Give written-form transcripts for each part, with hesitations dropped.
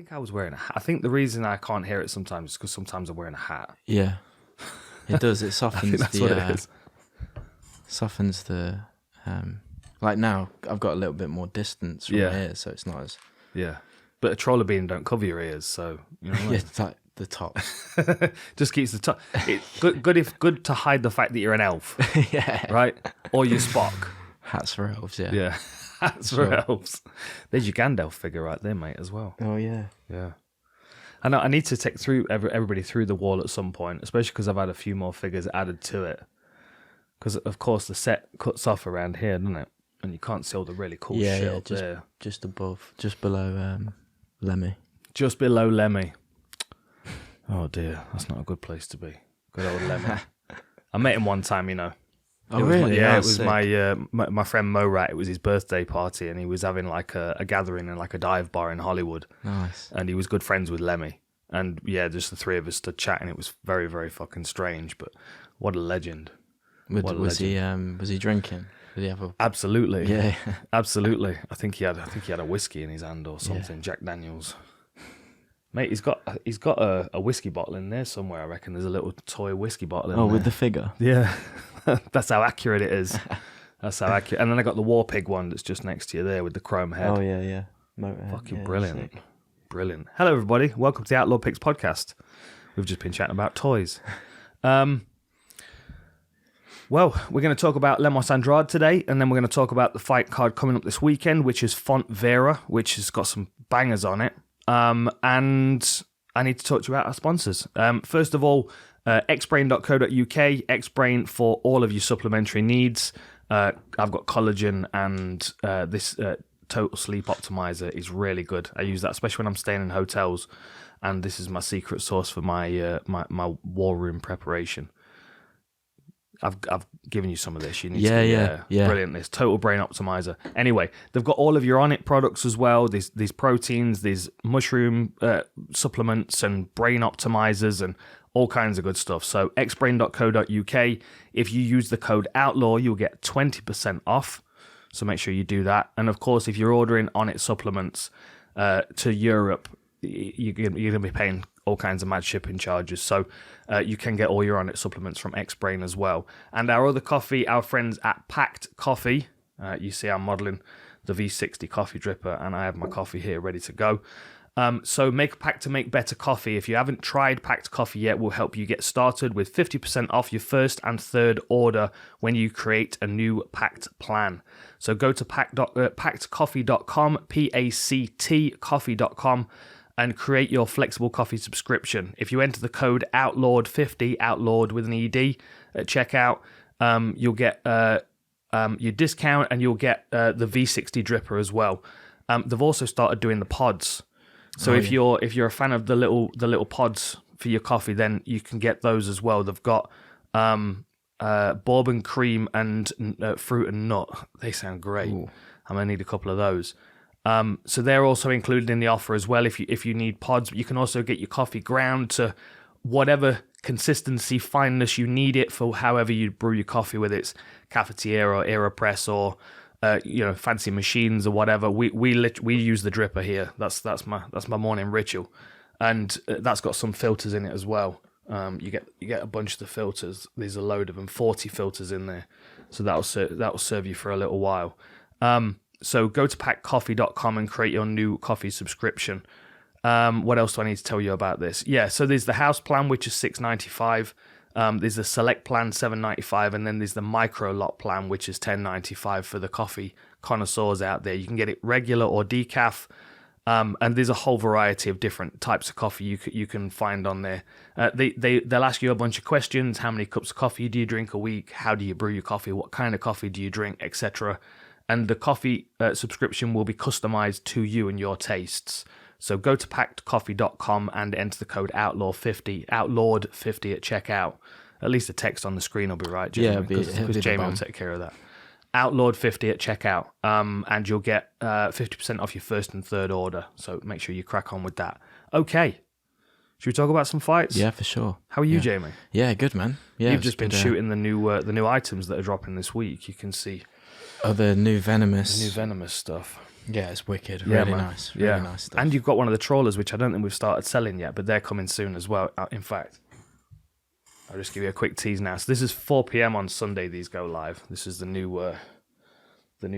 think I was wearing a hat. I think the reason I can't hear it sometimes is because sometimes I'm wearing a hat. Yeah, it does. It softens that's what it is. Softens the. Like now, I've got a little bit more distance from my ears, so it's not as. Yeah, but a troller bean don't cover your ears, so you know. What I mean? Yeah, it's like the top. Just keeps the top. Good to hide the fact that you're an elf. Yeah. Right, or you're Spock. Hats for elves. Yeah. Yeah. Hats for elves. There's your Gandalf figure right there, mate, as well. Oh yeah. Yeah. And I need to take everybody through the wall at some point, especially because I've had a few more figures added to it. Because of course the set cuts off around here, doesn't it? And you can't see all the really cool shit up there. Just above, just below Lemmy. Just below Lemmy. Oh dear, that's not a good place to be. Good old Lemmy. I met him one time, you know. Oh really? It was my friend Mo Rat. It was his birthday party, and he was having like a gathering in like a dive bar in Hollywood. Nice. And he was good friends with Lemmy, and yeah, just the three of us stood chatting. It was very, very fucking strange, but what a legend. Was he drinking? Did he have a? Absolutely. Yeah. Absolutely. I think he had a whiskey in his hand or something. Yeah. Jack Daniels. Mate, he's got a whiskey bottle in there somewhere. I reckon there's a little toy whiskey bottle in there. Oh, with the figure. Yeah. That's how accurate it is. That's how accurate. And then I got the War Pig one that's just next to you there with the chrome head. Oh yeah. Motorhead. Fucking brilliant. Sick. Brilliant. Hello everybody. Welcome to the Outlaw Pigs podcast. We've just been chatting about toys. Well, we're going to talk about Lemos Andrade today, and then we're going to talk about the fight card coming up this weekend, which is Marlon Vera, which has got some bangers on it. And I need to talk to you about our sponsors. First of all, xbrain.co.uk, xbrain for all of your supplementary needs. I've got collagen, and this Total Sleep Optimizer is really good. I use that especially when I'm staying in hotels, and this is my secret sauce for my my war room preparation. I've given you some of this. You need to, brilliant. This Total Brain Optimizer. Anyway, they've got all of your On It products as well. These proteins, these mushroom supplements, and brain optimizers, and all kinds of good stuff. So xbrain.co.uk. If you use the code Outlaw, you'll get 20% off. So make sure you do that. And of course, if you're ordering On It supplements to Europe, you're going to be paying all kinds of mad shipping charges. So you can get all your On It supplements from Xbrain as well. And our other coffee, our friends at Packed Coffee. You see I'm modelling the V60 coffee dripper, and I have my coffee here ready to go. So make a pack to make better coffee. If you haven't tried Packed Coffee yet, we'll help you get started with 50% off your first and third order when you create a new Packed plan. So go to packedcoffee.com, P-A-C-T coffee.com, and create your flexible coffee subscription. If you enter the code Outlawed50, Outlawed with an ED, at checkout, you'll get your discount, and you'll get the V60 dripper as well. They've also started doing the pods. So if you're a fan of the little pods for your coffee, then you can get those as well. They've got bourbon cream and fruit and nut. They sound great. Ooh. I'm gonna need a couple of those. So they're also included in the offer as well. If you need pods, you can also get your coffee ground to whatever consistency, fineness you need it for, however you brew your coffee, whether it's cafetiere or AeroPress or fancy machines or whatever. We use the dripper here. That's my morning ritual, and that's got some filters in it as well. You get a bunch of the filters. There's a load of them, 40 filters in there, so that'll serve you for a little while. So go to packcoffee.com and create your new coffee subscription. What else do I need to tell you about this? Yeah, so there's the house plan, which is $6.95. There's the select plan, $7.95, and then there's the micro lot plan, which is $10.95 for the coffee connoisseurs out there. You can get it regular or decaf, and there's a whole variety of different types of coffee you can find on there. They'll ask you a bunch of questions. How many cups of coffee do you drink a week? How do you brew your coffee? What kind of coffee do you drink, etc.? And the coffee subscription will be customized to you and your tastes. So go to packedcoffee.com and enter the code Outlawed50 at checkout. At least the text on the screen will be right, Jamie, yeah, because Jamie will take care of that. Outlawed50 at checkout, and you'll get 50% off your first and third order. So make sure you crack on with that. Okay. Should we talk about some fights? Yeah, for sure. How are you, Jamie? Yeah, good, man. Yeah, you've just been shooting the new items that are dropping this week. You can see. Oh, the new venomous stuff. Yeah, it's wicked. Yeah, Really man. nice. Really nice stuff. And you've got one of the trawlers, which I don't think we've started selling yet, but they're coming soon as well. In fact, I'll just give you a quick tease now. So this is 4 p.m. on Sunday. These go live. This is the new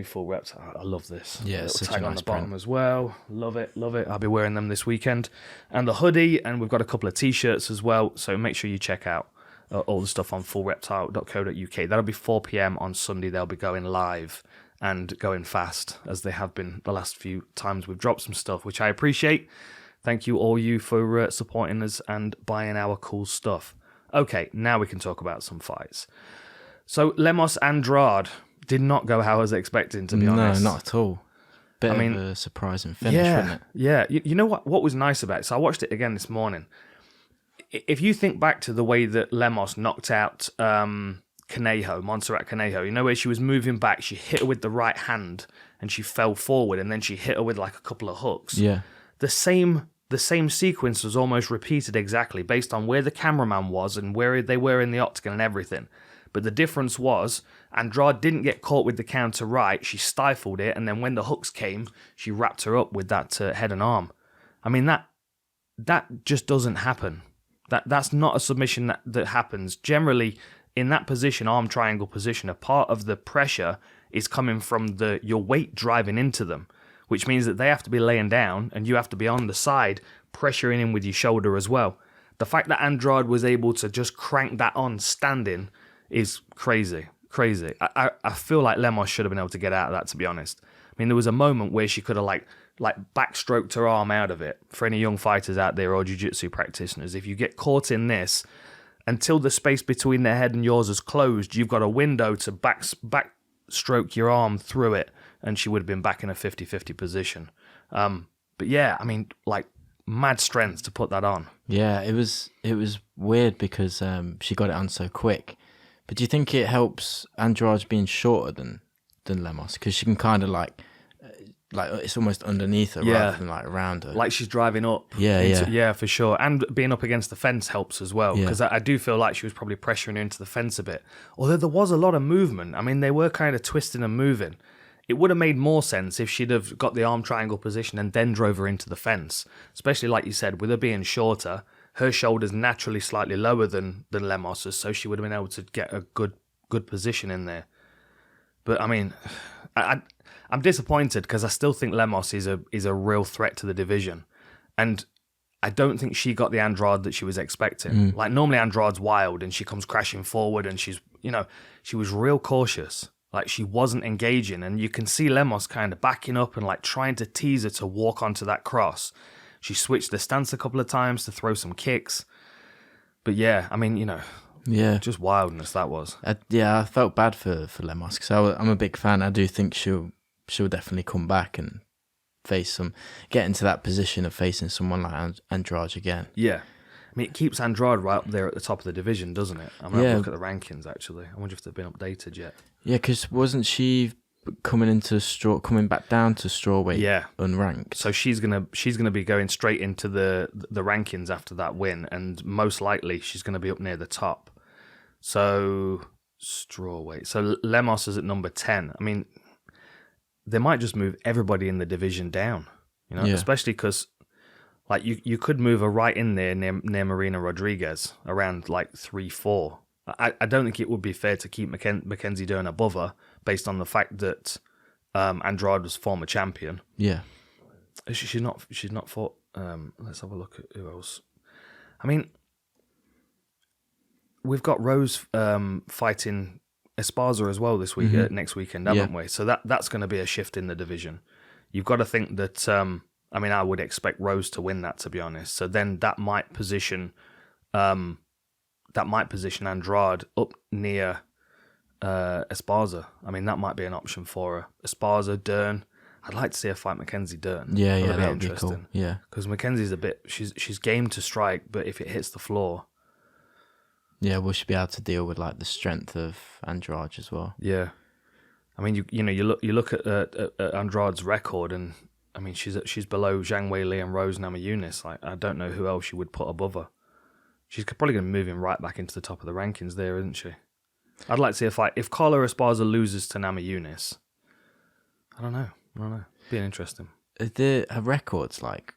full reps. I love this. Yeah, it's such tag a on nice the bottom print. as well. Love it. I'll be wearing them this weekend. And the hoodie, and we've got a couple of t-shirts as well. So make sure you check out all the stuff on fullreptile.co.uk. That'll be 4 p.m. on Sunday. They'll be going live and going fast, as they have been the last few times we've dropped some stuff, which I appreciate. Thank you all for supporting us and buying our cool stuff. Okay, now we can talk about some fights. So Lemos Andrade did not go how I was expecting, to be honest. No, not at all. Bit of a surprising finish, wasn't it? Yeah. You know what was nice about it? So I watched it again this morning. If you think back to the way that Lemos knocked out Montserrat Conejo, you know, where she was moving back, she hit her with the right hand and she fell forward, and then she hit her with like a couple of hooks. Yeah. The same sequence was almost repeated exactly based on where the cameraman was and where they were in the octagon and everything. But the difference was Andrade didn't get caught with the counter right. She stifled it, and then when the hooks came, she wrapped her up with that head and arm. I mean, that just doesn't happen. That's not a submission that happens. Generally, in that position, arm triangle position, a part of the pressure is coming from your weight driving into them, which means that they have to be laying down and you have to be on the side, pressuring in with your shoulder as well. The fact that Andrade was able to just crank that on standing is crazy. I feel like Lemos should have been able to get out of that, to be honest. I mean, there was a moment where she could have like backstroked her arm out of it. For any young fighters out there or jiu-jitsu practitioners, if you get caught in this, until the space between their head and yours is closed, you've got a window to backstroke your arm through it, and she would have been back in a 50-50 position. But yeah, I mean, like, mad strength to put that on. Yeah, it was weird because she got it on so quick. But do you think it helps Andrade being shorter than Lemos? Because she can kind of like it's almost underneath her rather than like around her. Like she's driving up. Yeah, for sure. And being up against the fence helps as well. Because I do feel like she was probably pressuring her into the fence a bit. Although there was a lot of movement. I mean, they were kind of twisting and moving. It would have made more sense if she'd have got the arm triangle position and then drove her into the fence. Especially like you said, with her being shorter, her shoulder's naturally slightly lower than Lemos's, so she would have been able to get a good position in there. But I mean, I'm disappointed because I still think Lemos is a real threat to the division, and I don't think she got the Andrade that she was expecting. Like normally Andrade's wild and she comes crashing forward, and she was real cautious. Like she wasn't engaging, and you can see Lemos kind of backing up and like trying to tease her to walk onto that cross. She switched the stance a couple of times to throw some kicks. But yeah, I mean, just wildness that was. I felt bad for Lemos because I'm a big fan. I do think she'll definitely come back and get into that position of facing someone like Andrade again. Yeah. I mean, it keeps Andrade right up there at the top of the division, doesn't it? I'm going to look at the rankings, actually. I wonder if they've been updated yet. Yeah, because wasn't she coming back down to strawweight unranked? So she's gonna be going straight into the rankings after that win, and most likely she's gonna be up near the top. So strawweight. So Lemos is at number 10. I mean, they might just move everybody in the division down, especially because like you could move her right in there near Marina Rodriguez around like 3-4. I don't think it would be fair to keep Mackenzie Dern above her based on the fact that Andrade was former champion. Yeah, she's not fought. Let's have a look at who else. I mean, we've got Rose fighting Esparza as well this week, next weekend, haven't we? So that's going to be a shift in the division. You've got to think that. I would expect Rose to win that, to be honest. So then that might position Andrade up near Esparza. I mean, that might be an option for her. Esparza, Dern. I'd like to see her fight Mackenzie Dern. Yeah, that would be cool. Yeah, because Mackenzie's she's game to strike, but if it hits the floor, will she be able to deal with like the strength of Andrade as well? Yeah, I mean, you look at Andrade's record, and I mean, she's below Zhang Weili and Rose Namajunas. Like, I don't know who else you would put above her. She's probably going to move him right back into the top of the rankings there, isn't she? I'd like to see a fight. If Carla Esparza loses to Namajunas, I don't know. Being interesting. Her record's like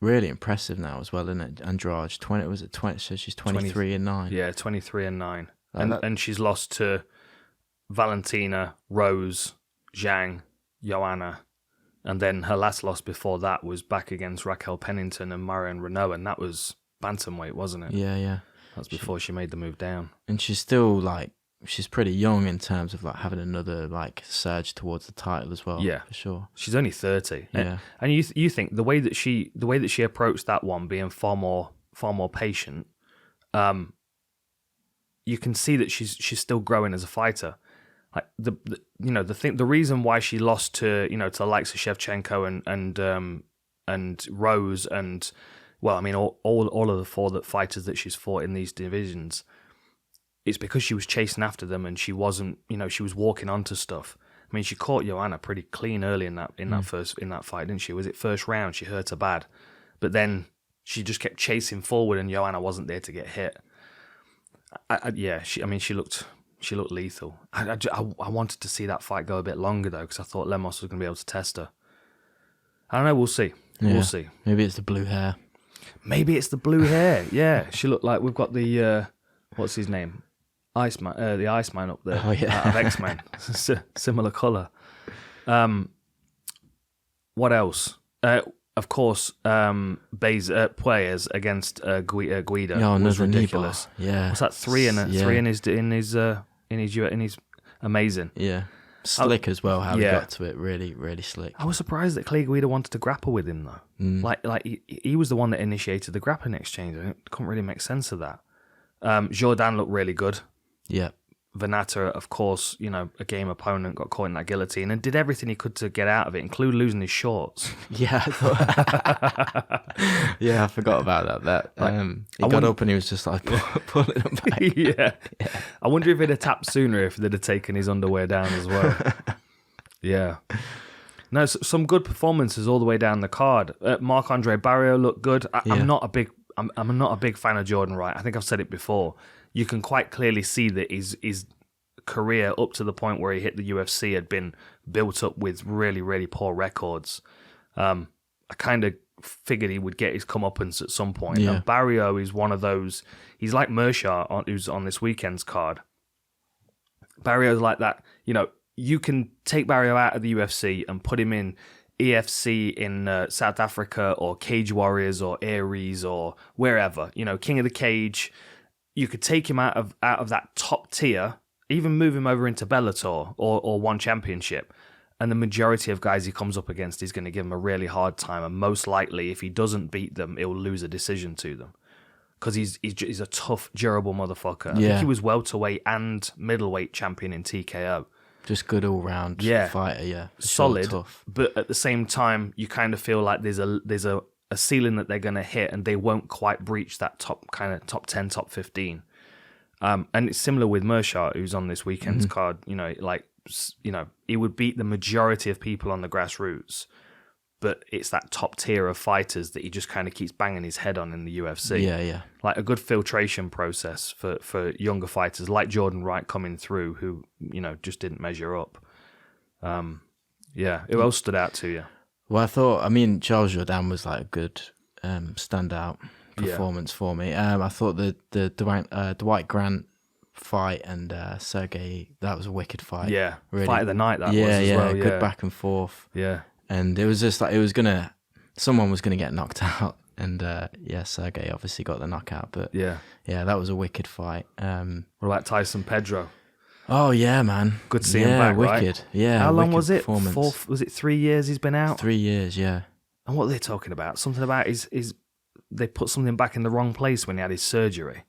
really impressive now as well, isn't it? Andrade, 20, was it 20? So she's 23-9. Yeah, 23-9. And she's lost to Valentina, Rose, Zhang, Joanna, and then her last loss before that was back against Raquel Pennington and Marion Renault, and that was bantamweight, wasn't it? Yeah. That's before she made the move down. And she's still like, she's pretty young in terms of like having another like surge towards the title as well. Yeah, for sure. She's only 30. Yeah, and you think the way that she approached that one, being far more patient, you can see that she's still growing as a fighter. Like the reason why she lost to to the likes of Shevchenko and Rose and all of the four fighters that she's fought in these divisions, it's because she was chasing after them and she wasn't she was walking onto stuff. I mean, she caught Joanna pretty clean early in that fight, didn't she? Was it first round? She hurt her bad, but then she just kept chasing forward and Joanna wasn't there to get hit. She looked lethal. I wanted to see that fight go a bit longer, though, because I thought Lemos was going to be able to test her. I don't know. We'll see. Yeah. We'll see. Maybe it's the blue hair. Yeah. She looked like we've got the, what's his name? Iceman. The Iceman up there. Oh, yeah. Out of X-Men. Similar colour. What else? Of course, Puelles against Guida was ridiculous. Yeah. What's that? Three in his amazing. Yeah. Slick as well, how he got to it. Really, really slick. I was surprised that Clay Guida wanted to grapple with him, though. Like he was the one that initiated the grappling exchange, and it couldn't really make sense of that. Jourdain looked really good. Yeah. Venata, of course, a game opponent, got caught in that guillotine and did everything he could to get out of it, including losing his shorts. Yeah, I forgot about that. He got up and he was just like pulling them back. Yeah. I wonder if he'd have tapped sooner if they'd have taken his underwear down as well. Yeah. No, some good performances all the way down the card. Marc-André Barriault looked good. I'm not a big fan of Jourdain Wright. I think I've said it before. You can quite clearly see that his career up to the point where he hit the UFC had been built up with really, really poor records. I kind of figured he would get his comeuppance at some point. Yeah. And Barriault is one of those. He's like Meerschaert, who's on this weekend's card. Barriault's like that. You can take Barriault out of the UFC and put him in EFC in South Africa or Cage Warriors or Aries or wherever. King of the Cage. You could take him out of that top tier, even move him over into Bellator or One Championship, and the majority of guys he comes up against is going to give him a really hard time, and most likely, if he doesn't beat them, he'll lose a decision to them, because he's a tough, durable motherfucker. I think he was welterweight and middleweight champion in TKO. Just good all round fighter, yeah. Solid, tough. But at the same time, you kind of feel like there's a ceiling that they're going to hit, and they won't quite breach that top 10, top 15. And it's similar with Meerschaert, who's on this weekend's card. He would beat the majority of people on the grassroots, but it's that top tier of fighters that he just kind of keeps banging his head on in the UFC. Yeah. Like a good filtration process for younger fighters like Jourdain Wright coming through, who just didn't measure up. Who else stood out to you? Well, Charles Jourdain was like a good standout performance for me. I thought the Dwight Grant fight and Sergey, that was a wicked fight. Yeah, really. Fight of the night that was as well. Good back and forth. Yeah. And it was just like someone was gonna get knocked out, and Sergey obviously got the knockout. But yeah, that was a wicked fight. What about Tyson Pedro? Oh yeah, man. Good seeing him back, wicked. Right? Yeah. How long was it? Was it 3 years he's been out? 3 years, yeah. And what are they talking about? Something about his they put something back in the wrong place when he had his surgery.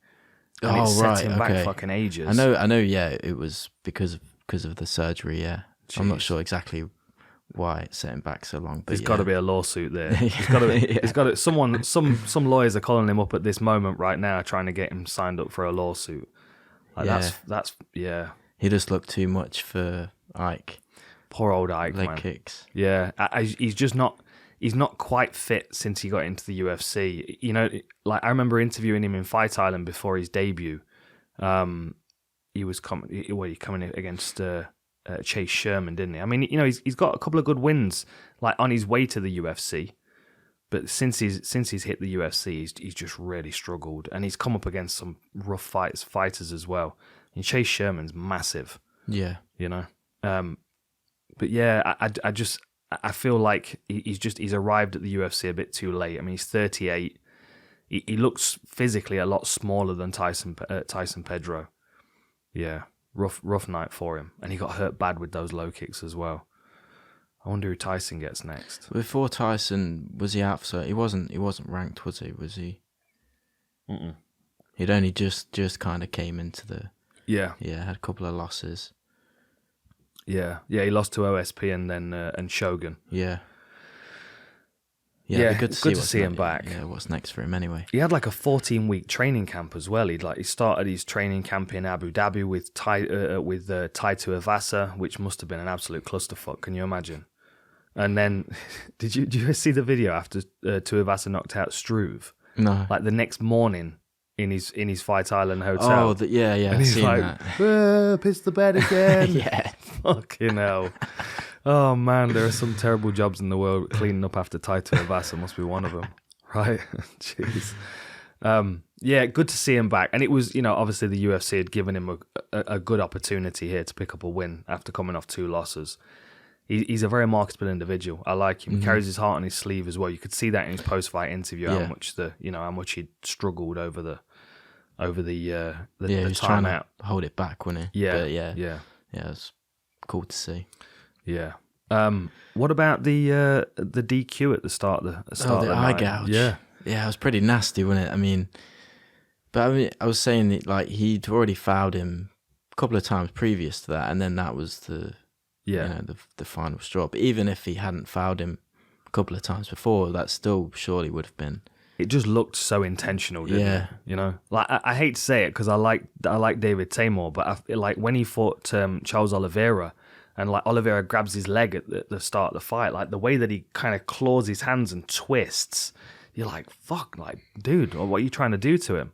And it set him back fucking ages. I know, yeah, it was because of the surgery, yeah. Jeez. I'm not sure exactly why it set him back so long. But there's got to be a lawsuit there. There's got to some lawyers are calling him up at this moment right now trying to get him signed up for a lawsuit. That's He just looked too much for Ike. Poor old Ike, leg man. Kicks. Yeah, he's just not. He's not quite fit since he got into the UFC. I remember interviewing him in Fight Island before his debut. He was coming against Chase Sherman, didn't he? I mean, he's got a couple of good wins like on his way to the UFC, but since he's hit the UFC, he's just really struggled, and he's come up against some rough fighters as well. And Chase Sherman's massive. Yeah. But yeah, I feel like he's arrived at the UFC a bit too late. I mean, he's 38. He looks physically a lot smaller than Tyson Pedro. Yeah, rough night for him, and he got hurt bad with those low kicks as well. I wonder who Tyson gets next. Before Tyson, was he out? So he wasn't ranked, was he? Was he? Mm-mm. He'd only just kind of came into the. Yeah. Yeah, had a couple of losses. Yeah, he lost to OSP and then and Shogun. Yeah. Yeah, good to see him back. Yeah, what's next for him anyway? He had like a 14-week training camp as well. He started his training camp in Abu Dhabi with Tai Tuivasa, which must have been an absolute clusterfuck. Can you imagine? And then, did you see the video after Tuivasa knocked out Struve? No. Like the next morning in his Fight Island hotel. Oh, yeah. And he's seen like, that. Piss the bed again. Yeah. Fucking hell. Oh man, there are some terrible jobs in the world. Cleaning up after Tai Tuivasa must be one of them, right? Jeez. Yeah, good to see him back. And it was, obviously the UFC had given him a good opportunity here to pick up a win after coming off 2 losses. He's a very marketable individual. I like him. He carries his heart on his sleeve as well. You could see that in his post-fight interview how much he'd struggled over the he was trying to hold it back, wasn't he? Yeah, but yeah, it was cool to see. Yeah. What about the DQ at the start of the eye night? gouge. Yeah, it was pretty nasty, wasn't it? I mean, I was saying that like he'd already fouled him a couple of times previous to that, and then that was the final straw. But even if he hadn't fouled him a couple of times before, that still surely would have been. It just looked so intentional, didn't it? Like I hate to say it because I like David Tamor, but I feel like when he fought Charles Oliveira, and like Oliveira grabs his leg at the start of the fight, like the way that he kind of claws his hands and twists, you're like, fuck, like, dude, what are you trying to do to him?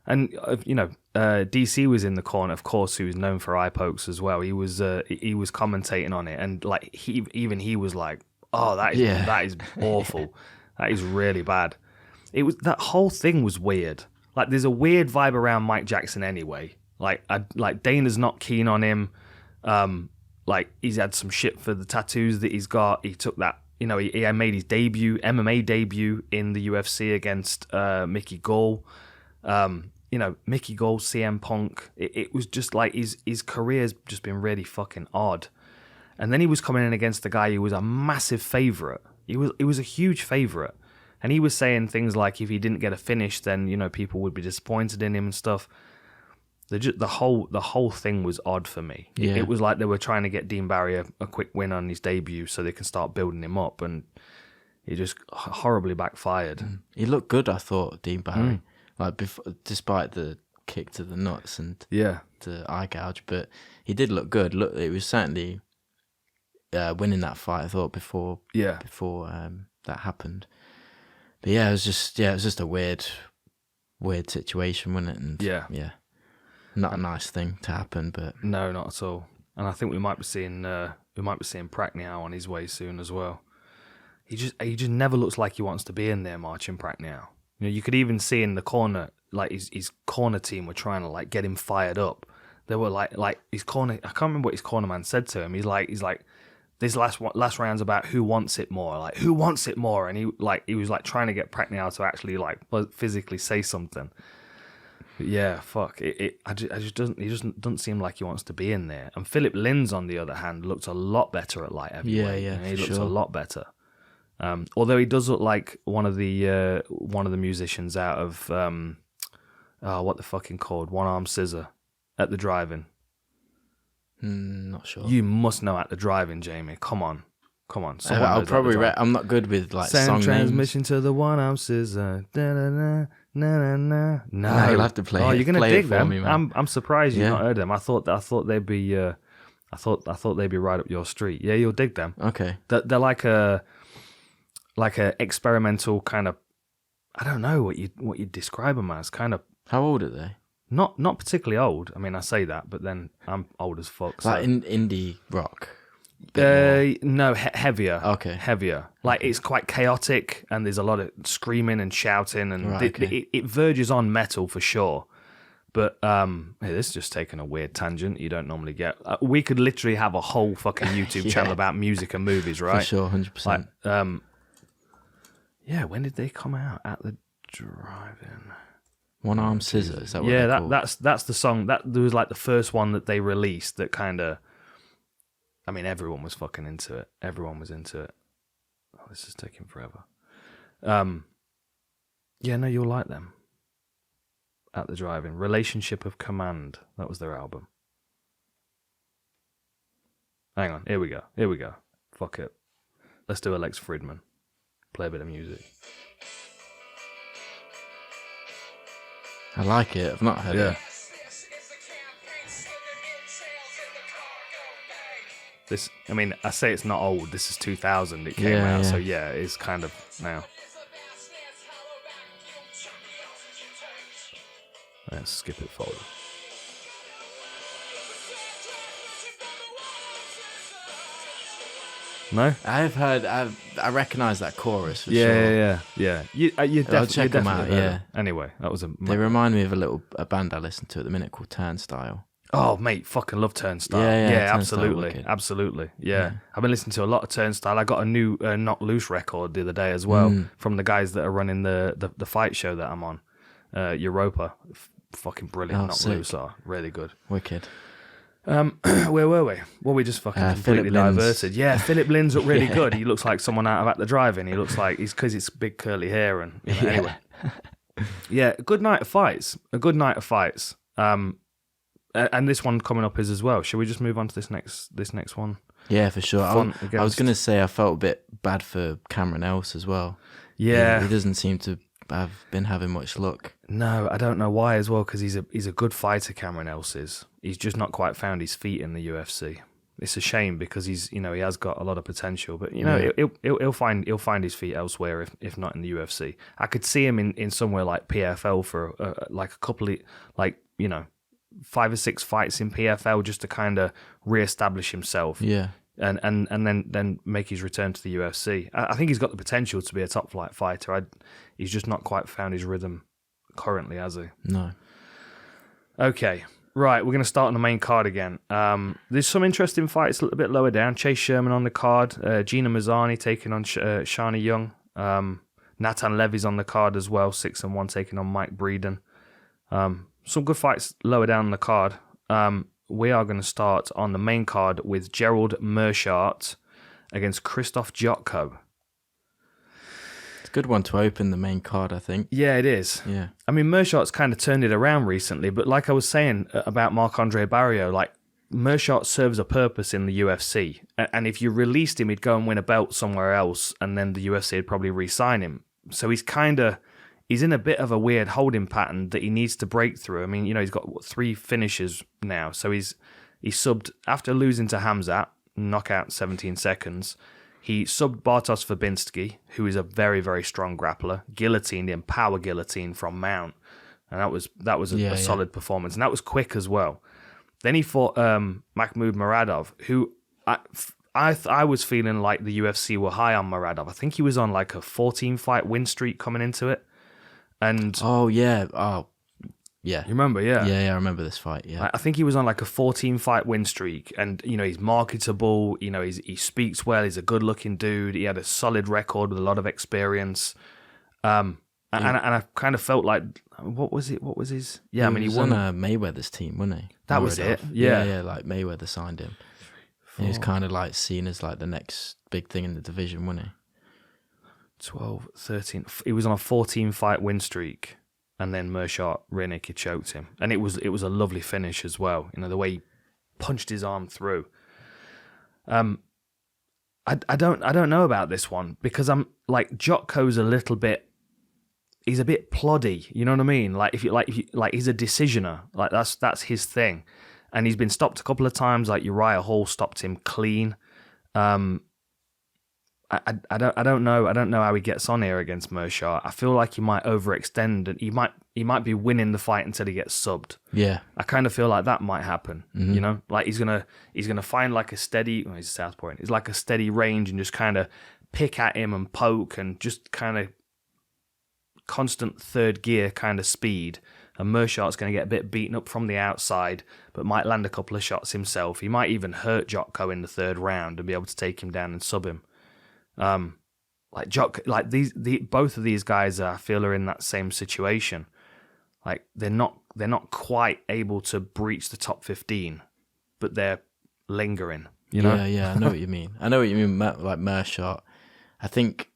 And DC was in the corner, of course, who was known for eye pokes as well. He was commentating on it, and like he was like, oh, that is awful, that is really bad. That whole thing was weird. Like, there's a weird vibe around Mike Jackson anyway. Like Dana's not keen on him. Like, he's had some shit for the tattoos that he's got. He took that, he made his MMA debut in the UFC against Mickey Gall. Mickey Gall, CM Punk. It was just like his career's just been really fucking odd. And then he was coming in against the guy who was a massive favourite. He was a huge favourite. And he was saying things like if he didn't get a finish, then, people would be disappointed in him and stuff. The whole thing was odd for me. Yeah. It was like they were trying to get Dean Barry a quick win on his debut so they can start building him up, and it just horribly backfired. He looked good, I thought, Dean Barry. Despite the kick to the nuts and the eye gouge, but he did look good. Look, it was certainly winning that fight, I thought, before that happened. But it was just a weird situation, wasn't it? And yeah. Not a nice thing to happen, but no, not at all. And I think we might be seeing Prachnio on his way soon as well. He just never looks like he wants to be in there marching Prachnio. You could even see in the corner, like his corner team were trying to like get him fired up. They were like his corner. I can't remember what his corner man said to him. He's like this last round's about who wants it more, like who wants it more, and he was like trying to get Prachnio to actually like physically say something. Yeah, fuck. He just doesn't seem like he wants to be in there. And Philip Linz, on the other hand, looked a lot better at light heavyweight. Yeah, he looks a lot better. Although he does look like one of the musicians out of what the fucking called One Arm Scissor at the drive-in. Not sure. You must know At the Drive-In, Jamie. Come on. I'll probably. I'm not good with like Send song transmission names. to the One Arm Scissor. No, you'll have to play. Oh, you're gonna dig them. Me, man. I'm surprised you've not heard them. I thought they'd be. I thought they'd be right up your street. Yeah, you'll dig them. Okay. They're like a experimental kind of. I don't know what you describe them as. Kind of. How old are they? Not particularly old. I mean, I say that, but then I'm old as fuck. So. Like in indie rock. No, heavier. Okay. Heavier. Like it's quite chaotic, and there's a lot of screaming and shouting, and Right, okay. it verges on metal for sure. But hey, this is just taking a weird tangent you don't normally get. We could literally have a whole fucking YouTube channel about music and movies, right? For sure, 100%. Like, yeah. When did they come out? At the drive-in. One Arm Scissors. Is that what Yeah, they're called? that's the song. That was like the first one that they released. That kind of. I mean, everyone was fucking into it. Everyone was into it. Oh, this is taking forever. Yeah, no, you'll like them. At the drive-in. Relationship of Command. That was their album. Hang on. Here we go. Fuck it. Let's do Alex Friedman. Play a bit of music. I like it. I've not heard it. This, I mean, I say it's not old. This is 2000. It came out, so yeah, it's kind of now. Let's skip it forward. No? I recognise that chorus for sure. Yeah. You I'll check them out, yeah. Anyway, that was They remind me of a band I listen to at the minute called Turnstile. Oh, mate, fucking love Turnstile. Yeah, absolutely. Absolutely. Yeah. I've been listening to a lot of Turnstile. I got a new Knock Loose record the other day as well from the guys that are running the fight show that I'm on. Europa. Fucking brilliant. Knock sick. Loose are really good. Wicked. Where were we? Well, we just fucking completely diverted. Yeah, Philippe Lin's look really good. He looks like someone out of At the Drive-In. He looks like because it's big curly hair and anyway. Yeah, a good night of fights. And this one coming up is as well. Should we just move on to this next one? Yeah, for sure. I was going to say I felt a bit bad for Cameron Else as well. Yeah. He doesn't seem to have been having much luck. No, I don't know why as well, because he's a good fighter, Cameron Else is. He's just not quite found his feet in the UFC. It's a shame because he has got a lot of potential, but he'll find his feet elsewhere if not in the UFC. I could see him in somewhere like PFL for like a couple of 5 or 6 fights in PFL just to kind of reestablish himself. Yeah. And then make his return to the UFC. I think he's got the potential to be a top flight fighter. He's just not quite found his rhythm currently, has he? No. Okay, right. We're going to start on the main card again. There's some interesting fights a little bit lower down. Chase Sherman on the card. Gina Mazzani taking on Shana Young. Natan Levy's on the card as well. 6-1 taking on Mike Breeden. Some good fights lower down the card. We are going to start on the main card with Gerald Meerschaert against Krzysztof Jotko. It's a good one to open the main card, I think. Yeah, it is. Yeah. I mean, Meerschaert's kind of turned it around recently, but like I was saying about Marc-André Barriault, like Meerschaert serves a purpose in the UFC, and if you released him, he'd go and win a belt somewhere else, and then the UFC would probably re-sign him. So he's in a bit of a weird holding pattern that he needs to break through. I mean, he's got 3 finishes now. So he subbed, after losing to Hamzat, knockout 17 seconds, he subbed Bartosz Verbinski, who is a very, very strong grappler, guillotined him, power guillotine from Mount. And that was a solid performance. And that was quick as well. Then he fought Mahmoud Muradov, who I was feeling like the UFC were high on Muradov. I think he was on like a 14-fight win streak coming into it. And yeah. You remember, yeah? Yeah, I remember this fight, yeah. I think he was on like a 14-fight win streak, and, he's marketable, he speaks well, he's a good-looking dude, he had a solid record with a lot of experience, and I kind of felt like, what was his... Yeah, I mean, he won... on Mayweather's team, wasn't he? That was it, yeah. Yeah, like Mayweather signed him. He was kind of like seen as like the next big thing in the division, wasn't he? 12, 13... He was on a 14-fight win streak. And then Meerschaert rear naked choked him, and it was a lovely finish as well. The way he punched his arm through. I don't know about this one because I'm like Jotko's a little bit. He's a bit ploddy, you know what I mean? Like if you he's a decisioner. Like that's his thing, and he's been stopped a couple of times. Like Uriah Hall stopped him clean. I don't know. I don't know how he gets on here against Meerschaert. I feel like he might overextend, and he might be winning the fight until he gets subbed. Yeah, I kind of feel like that might happen. You know, like he's gonna find like a steady. Well, he's a southpaw. It's like a steady range and just kind of pick at him and poke and just kind of constant third gear kind of speed. And Meerschaert's going to get a bit beaten up from the outside, but might land a couple of shots himself. He might even hurt Jotko in the third round and be able to take him down and sub him. Like Jotko, like both of these guys, I feel, are in that same situation. Like they're not quite able to breach the top 15, but they're lingering. You know? Yeah, I know what you mean. Like Meerschaert. I think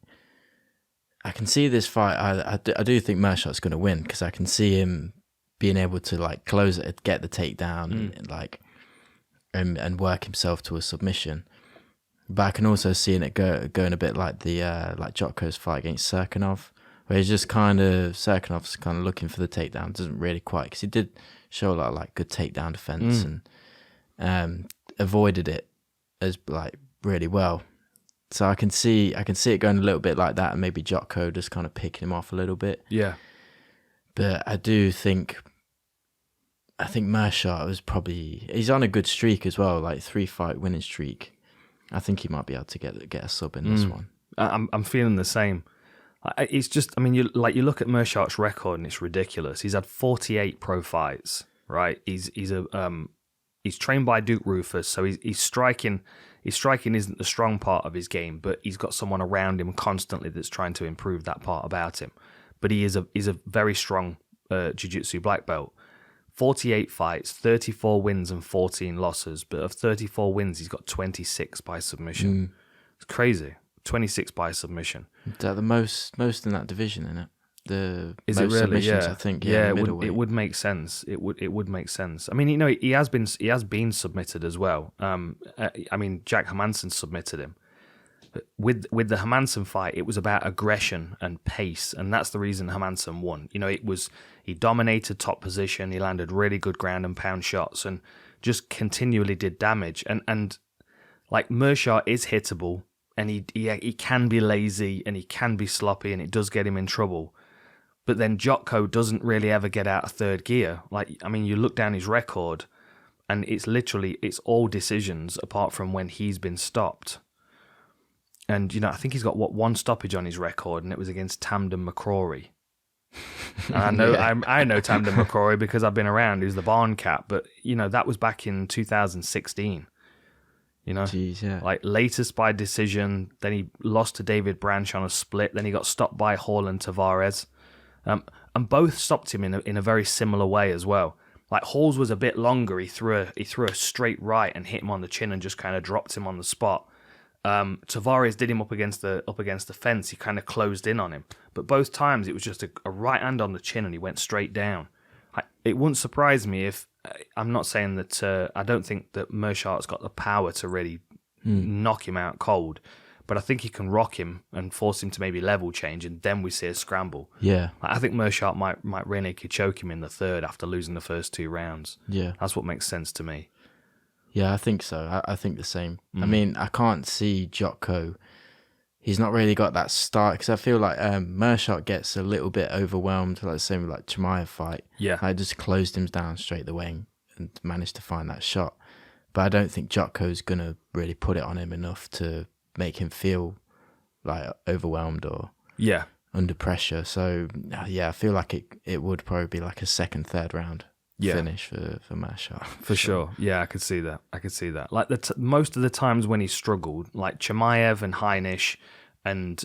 I can see this fight. I do think Meerschaert's going to win because I can see him being able to like close it, get the takedown, and work himself to a submission. But I can also see it going a bit like the like Jotko's fight against Serkinov, where he's just Serkinov's kind of looking for the takedown, doesn't really quite, because he did show a lot of like good takedown defense and avoided it as like really well. So I can see it going a little bit like that, and maybe Jotko just kind of picking him off a little bit. Yeah. But I think Meerschaert he's on a good streak as well, like 3-fight winning streak. I think he might be able to get a sub in this one. I'm feeling the same. It's just, I mean, you look at Meerschaert's record and it's ridiculous. He's had 48 pro fights, right? He's trained by Duke Roufus, so he's striking. His striking isn't the strong part of his game, but he's got someone around him constantly that's trying to improve that part about him. But he's a very strong jiu-jitsu black belt. 48 fights, 34 wins and 14 losses. But of 34 wins, he's got 26 by submission. It's crazy. 26 by submission. Is that the most in that division, isn't it? Is it really? Submissions, yeah, I think. Yeah, it would make sense. It would make sense. I mean, you know, he has been submitted as well. I mean, Jack Hermansson submitted him. With the Hermansson fight, it was about aggression and pace, and that's the reason Hermansson won. You know, he dominated top position, he landed really good ground and pound shots, and just continually did damage. And like Meerschaert is hittable, and he can be lazy and he can be sloppy, and it does get him in trouble. But then Jotko doesn't really ever get out of third gear. Like, I mean, you look down his record, and it's all decisions apart from when he's been stopped. And, you know, I think he's got one stoppage on his record, and it was against Tamden McCrory. I know Tamden McCrory because I've been around. He's the barn cat, but you know that was back in 2016. You know, jeez, yeah. Like latest by decision. Then he lost to David Branch on a split. Then he got stopped by Hall and Tavares, and both stopped him in a very similar way as well. Like Hall's was a bit longer. He threw a straight right and hit him on the chin and just kind of dropped him on the spot. Tavares did him up against the fence. He kind of closed in on him, but both times it was just a right hand on the chin and he went straight down. It wouldn't surprise me if, I'm not saying that I don't think that Meerschaert's got the power to really knock him out cold, but I think he can rock him and force him to maybe level change, and then we see a scramble. Yeah, I think Meerschaert might really choke him in the third after losing the first 2 rounds. Yeah, that's what makes sense to me. Yeah, I think so. I think the same. I mean, I can't see Jotko. He's not really got that start, because I feel like Meerschaert gets a little bit overwhelmed, like the same with like Chimaev fight. Yeah. I just closed him down straight away and managed to find that shot. But I don't think Jotko's going to really put it on him enough to make him feel like overwhelmed or under pressure. So, yeah, I feel like it would probably be like a second, third round. Finish for Meerschaert. For sure. Yeah, I could see that. Like most of the times when he struggled, like Chimaev and Heinisch and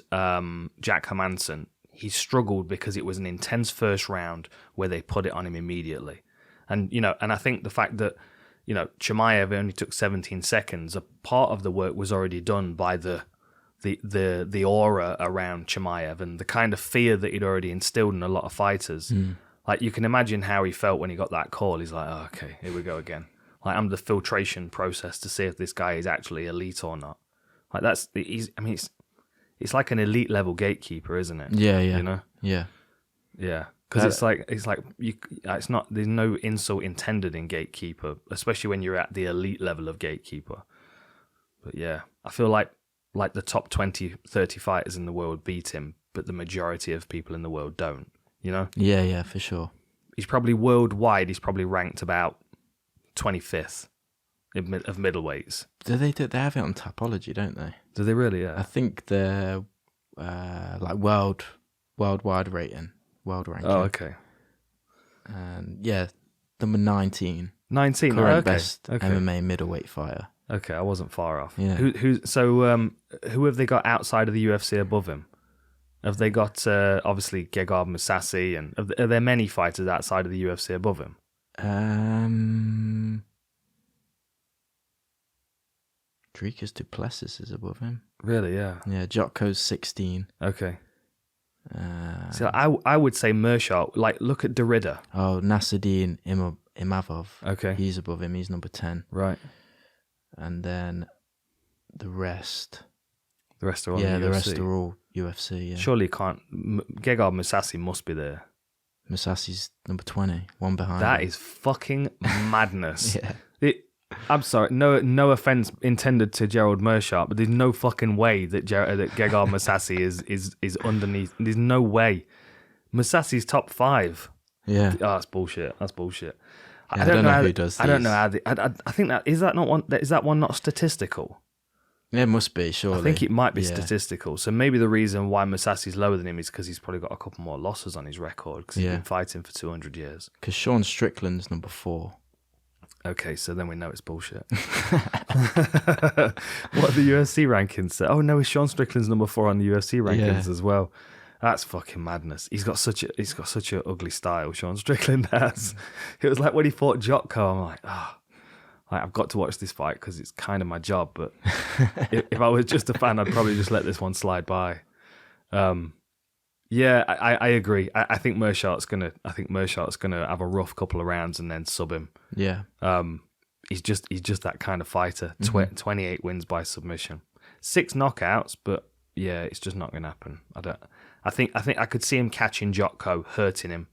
Jack Hermansson, he struggled because it was an intense first round where they put it on him immediately. And, you know, and I think the fact that, you know, Chimaev only took 17 seconds, a part of the work was already done by the aura around Chimaev and the kind of fear that he'd already instilled in a lot of fighters. Like, you can imagine how he felt when he got that call. He's like, oh, okay, here we go again. Like, I'm the filtration process to see if this guy is actually elite or not. Like, it's like an elite level gatekeeper, isn't it? Yeah. You know? Yeah. Yeah. Because it's not, there's no insult intended in gatekeeper, especially when you're at the elite level of gatekeeper. But yeah, I feel like like the top 20, 30 fighters in the world beat him, but the majority of people in the world don't, you know? Yeah, for sure. He's probably worldwide, he's probably ranked about 25th of middleweights. They have it on Tapology, don't they? Do they really? I Yeah. think they're like worldwide rating, world ranking. Oh, okay. And yeah, number 19. 19. Current okay. best Okay. MMA middleweight fighter. Okay, I wasn't far off. Yeah. Who have they got outside of the UFC above him? Have they got obviously Gegard Mousasi, and are there many fighters outside of the UFC above him? Dricus du Plessis is above him. Really? Yeah. Yeah, Jotko's 16. Okay. So I would say Meerschaert. Like, look at Derrida. Oh, Nasruddin Imavov. Okay. He's above him. He's number 10. Right. And then the rest. The rest are all Yeah, in the the UFC. rest are all UFC. Yeah. Surely can't. Gegard Mousasi must be there. Musasi's number 20, one behind. That him. is fucking madness. Yeah. I'm sorry, no offense intended to Gerald Meerschaert, but there's no fucking way that Gegard Mousasi is underneath. There's no way. Mousasi's top 5. Yeah. Oh, that's bullshit. That's bullshit. Yeah, I don't know who does I don't know these. how. I think that is that one not statistical? It must be, surely. I think it might be Yeah. statistical. So maybe the reason why Mousasi's lower than him is because he's probably got a couple more losses on his record because he's Yeah. been fighting for 200 years. Because Sean Strickland's number 4. Okay, so then we know it's bullshit. What are the UFC rankings say? Oh no, Sean Strickland's number 4 on the UFC rankings Yeah. as well. That's fucking madness. He's got such a ugly style, Sean Strickland has. It was like when he fought Jotko, I'm like, I've got to watch this fight because it's kind of my job. But if I was just a fan, I'd probably just let this one slide by. Yeah, I agree. I think Meerschaert's gonna have a rough couple of rounds and then sub him. Yeah. He's just that kind of fighter. 28 wins by submission, 6 knockouts, but yeah, it's just not gonna happen. I think I could see him catching Jotko, hurting him.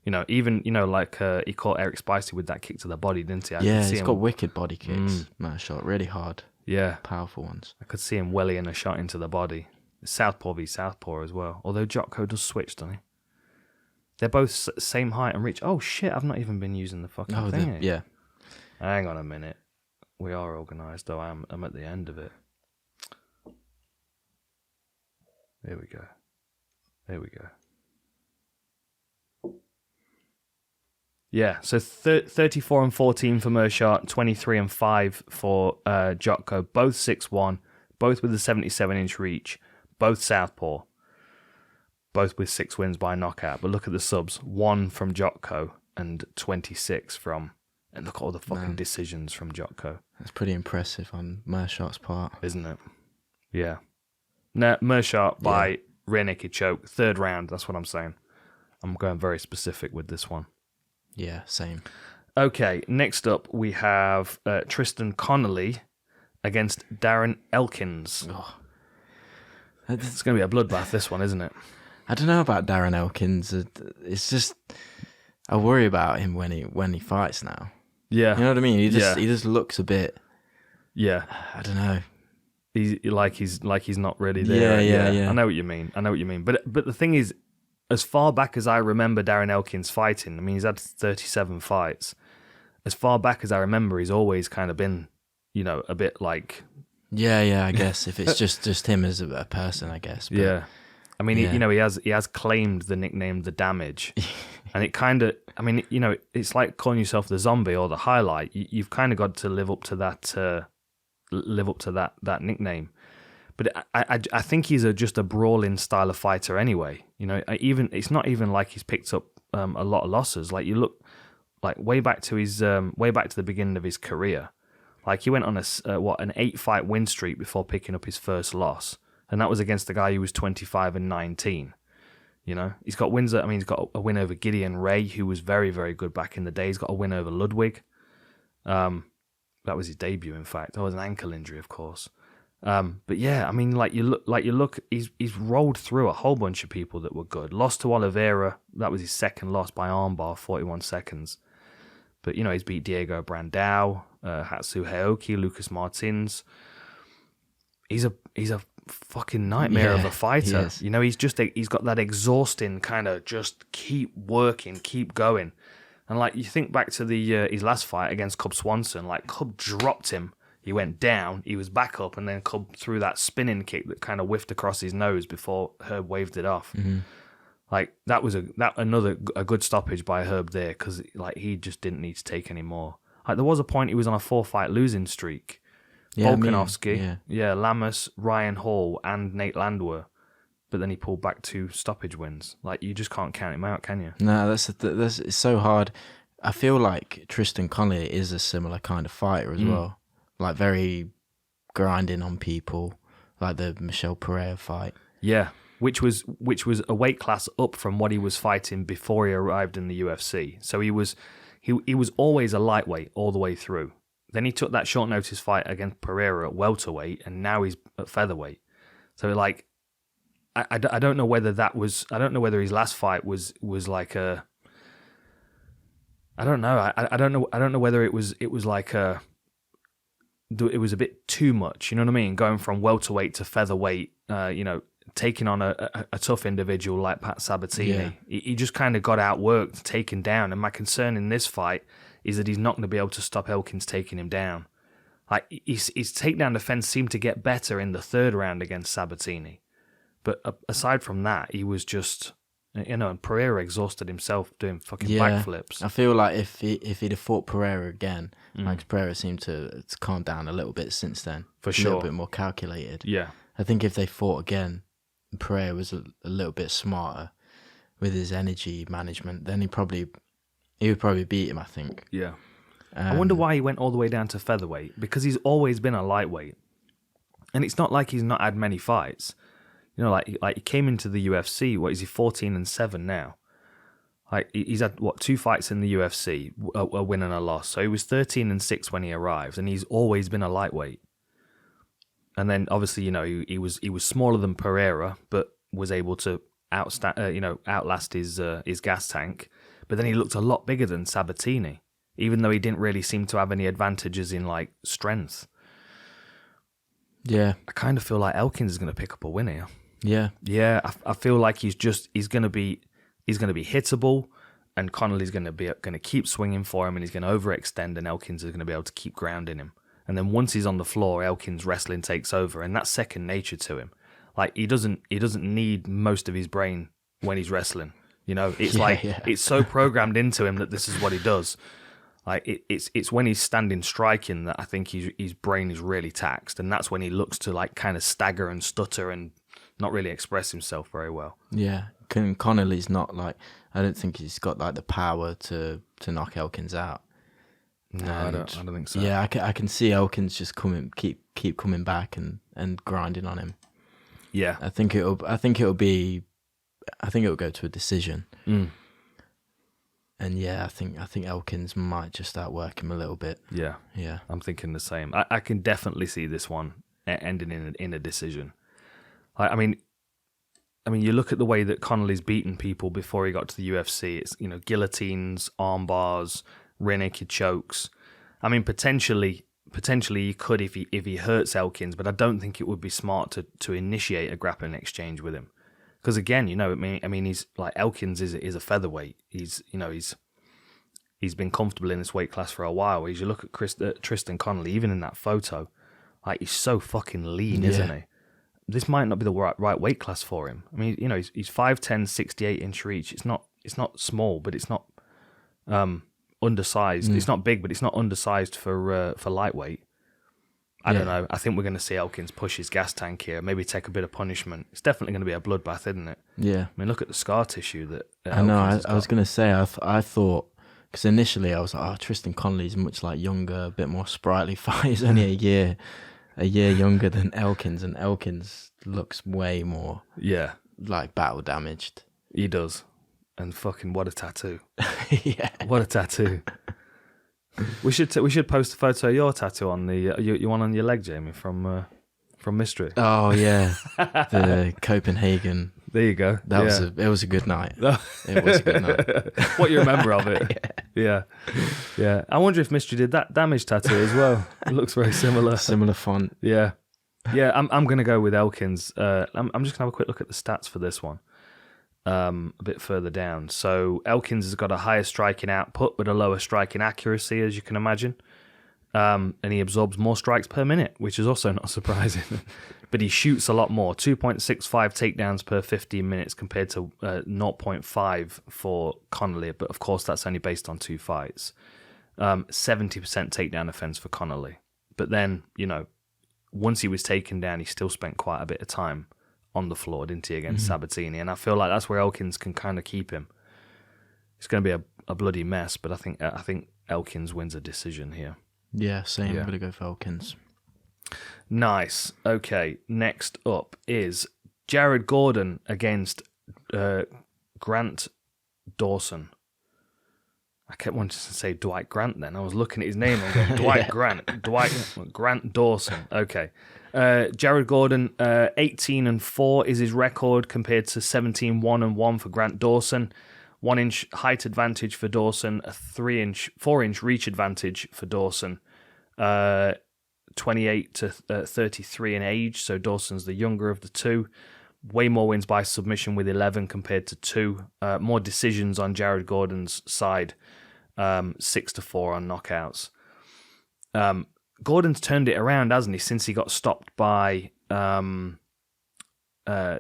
You know, even like he caught Eric Spicy with that kick to the body, didn't he? Yeah, he's got wicked body kicks. Meerschaert, really hard, Yeah, powerful ones. I could see him wellying a shot into the body. Southpaw v Southpaw as well. Although Jotko does switch, doesn't he? They're both same height and reach. Oh shit! I've not even been using the fucking thing. Yeah. Hang on a minute. We are organised, though. I'm at the end of it. There we go. Yeah, so 34 and 14 for Meerschaert, 23 and 5 for Jotko. Both 6'1", both with a 77-inch reach, both southpaw, both with 6 wins by knockout. But look at the subs: 1 from Jotko and 26 from. And look at all the fucking decisions from Jotko. That's pretty impressive on Meerschaert's part, Isn't it? Yeah. No, Meerschaert by rear naked choke, 3rd round. That's what I'm saying. I'm going very specific with this one. Yeah, same. Okay, next up we have Tristan Connelly against Darren Elkins. Oh. It's going to be a bloodbath, this one, isn't it? I don't know about Darren Elkins. It's just I worry about him when he fights now. Yeah. You know what I mean? He just looks a bit. Yeah. I don't know. He's not really there. Yeah. I know what you mean. But the thing is, as far back as I remember Darren Elkins fighting, I mean, he's had 37 fights. As far back as I remember, he's always kind of been, a bit like... Yeah, I guess if it's just him as a person, I guess. But, yeah. I mean, yeah. he has claimed the nickname The Damage. And it kind of, I mean, it's like calling yourself the Zombie or the Highlight. You've kind of got to live up to that nickname. But I think he's just a brawling style of fighter anyway. It's not even like he's picked up a lot of losses. Like you look, like way back to the beginning of his career. Like he went on an 8-fight win streak before picking up his first loss, and that was against a guy who was 25 and 19. He's got wins. He's got a win over Gideon Ray, who was very, very good back in the day. He's got a win over Ludwig. That was his debut, in fact. That was an ankle injury, of course. But yeah, I mean, he's rolled through a whole bunch of people that were good. Lost to Oliveira. That was his second loss by armbar, 41 seconds. But, he's beat Diego Brandao, Hatsu Heoki, Lucas Martins. he's a fucking nightmare of a fighter. He He's got that exhausting kind of just keep working, keep going. And like you think back to his last fight against Cub Swanson, like Cub dropped him. He went down, he was back up, and then Cub threw that spinning kick that kind of whiffed across his nose before Herb waved it off. Mm-hmm. Like that was a good stoppage by Herb there, because like he just didn't need to take any more. Like there was a point he was on a 4-fight losing streak. Volkanovski, Lamas, Ryan Hall, and Nate Landwehr, but then he pulled back 2 stoppage wins. Like you just can't count him out, can you? No, that's it's so hard. I feel like Tristan Connelly is a similar kind of fighter as well, like very grinding on people, like the Michel Pereira fight. Yeah, which was a weight class up from what he was fighting before he arrived in the UFC. So he was always a lightweight all the way through. Then he took that short notice fight against Pereira at welterweight, and now he's at featherweight. So like, I don't know whether that was, I don't know whether his last fight was like a, I don't know. I don't know whether it was like a, it was a bit too much. You know what I mean? Going from welterweight to featherweight, taking on a tough individual like Pat Sabatini. Yeah. He just kind of got outworked, taken down. And my concern in this fight is that he's not going to be able to stop Elkins taking him down. Like his takedown defense seemed to get better in the 3rd round against Sabatini. But aside from that, he was just, and Pereira exhausted himself doing fucking backflips. I feel like if he'd have fought Pereira again, like Pereira seemed to calm down a little bit since then. For sure. A little bit more calculated. Yeah. I think if they fought again, Pereira was a little bit smarter with his energy management, then he would probably beat him, I think. Yeah. I wonder why he went all the way down to featherweight, because he's always been a lightweight. And it's not like he's not had many fights. Like he came into the UFC, what is he, 14-7 now? Like he's had 2 fights in the UFC, a win and a loss. So he was 13-6 when he arrived, and he's always been a lightweight. And then obviously, he was smaller than Pereira, but was able to outlast his gas tank. But then he looked a lot bigger than Sabatini, even though he didn't really seem to have any advantages in like strength. Yeah, I kind of feel like Elkins is going to pick up a win here. Yeah, I feel like he's going to be hittable, and Connelly's going to keep swinging for him, and he's going to overextend, and Elkins is going to be able to keep grounding him. And then once he's on the floor, Elkins' wrestling takes over, and that's second nature to him. Like he doesn't need most of his brain when he's wrestling. It's it's so programmed into him that this is what he does. Like it's when he's standing striking that I think his brain is really taxed, and that's when he looks to like kind of stagger and stutter and not really express himself very well. Yeah, Connelly's not like, I don't think he's got like the power to knock Elkins out. No, I don't think so. Yeah, I can see Elkins just keep coming back and grinding on him. Yeah, I think it'll go to a decision. And yeah, I think Elkins might just outwork him a little bit. Yeah, I'm thinking the same. I can definitely see this one ending in a decision. I mean, you look at the way that Connelly's beaten people before he got to the UFC. It's guillotines, arm bars, rear naked chokes. I mean, potentially he could if he hurts Elkins, but I don't think it would be smart to initiate a grappling exchange with him. Because again, he's like, Elkins is a featherweight. He's been comfortable in this weight class for a while. As you look at Tristan Connelly, even in that photo, like he's so fucking lean, isn't he? This might not be the right weight class for him. I mean, he's 5'10", 68-inch reach. It's not small, but it's not undersized. It's not big, but it's not undersized for lightweight. I don't know. I think we're going to see Elkins push his gas tank here, maybe take a bit of punishment. It's definitely going to be a bloodbath, isn't it? Yeah. I mean, look at the scar tissue that I know. I was going to say, I thought, because initially I was like, Tristan Connelly's much like younger, a bit more sprightly fight. He's only a year younger than Elkins, and Elkins looks way more like battle damaged. He does. And fucking what a tattoo. Yeah. What a tattoo. We should post a photo of your tattoo on the you one on your leg, Jamie, from Mystery. Oh yeah, the Copenhagen. There you go. It was a good night. It was a good night. What you remember of it? Yeah. I wonder if Mystery did that damage tattoo as well. It looks very similar. Similar font. Yeah. Yeah, I'm going to go with Elkins. I'm just going to have a quick look at the stats for this one a bit further down. So Elkins has got a higher striking output but a lower striking accuracy, as you can imagine. And he absorbs more strikes per minute, which is also not surprising. But he shoots a lot more, 2.65 takedowns per 15 minutes compared to 0.5 for Connelly. But of course, that's only based on 2 fights. 70% takedown offense for Connelly. But then, once he was taken down, he still spent quite a bit of time on the floor, didn't he, against Sabatini? And I feel like that's where Elkins can kind of keep him. It's going to be a bloody mess, but I think Elkins wins a decision here. Yeah, same. I'm going to go for Elkins. Nice. Okay, next up is Jared Gordon against Grant Dawson. I kept wanting to say Dwight Grant then. I was looking at his name and going, Dwight Grant. Grant Dawson. Okay. Jared Gordon, 18-4 is his record compared to 17-1-1 for Grant Dawson. 1 inch height advantage for Dawson, a 4 inch reach advantage for Dawson. 28 to 33 in age, so Dawson's the younger of the two. Way more wins by submission with 11 compared to 2. More decisions on Jared Gordon's side, 6-4 on knockouts. Gordon's turned it around, hasn't he, since he got stopped by...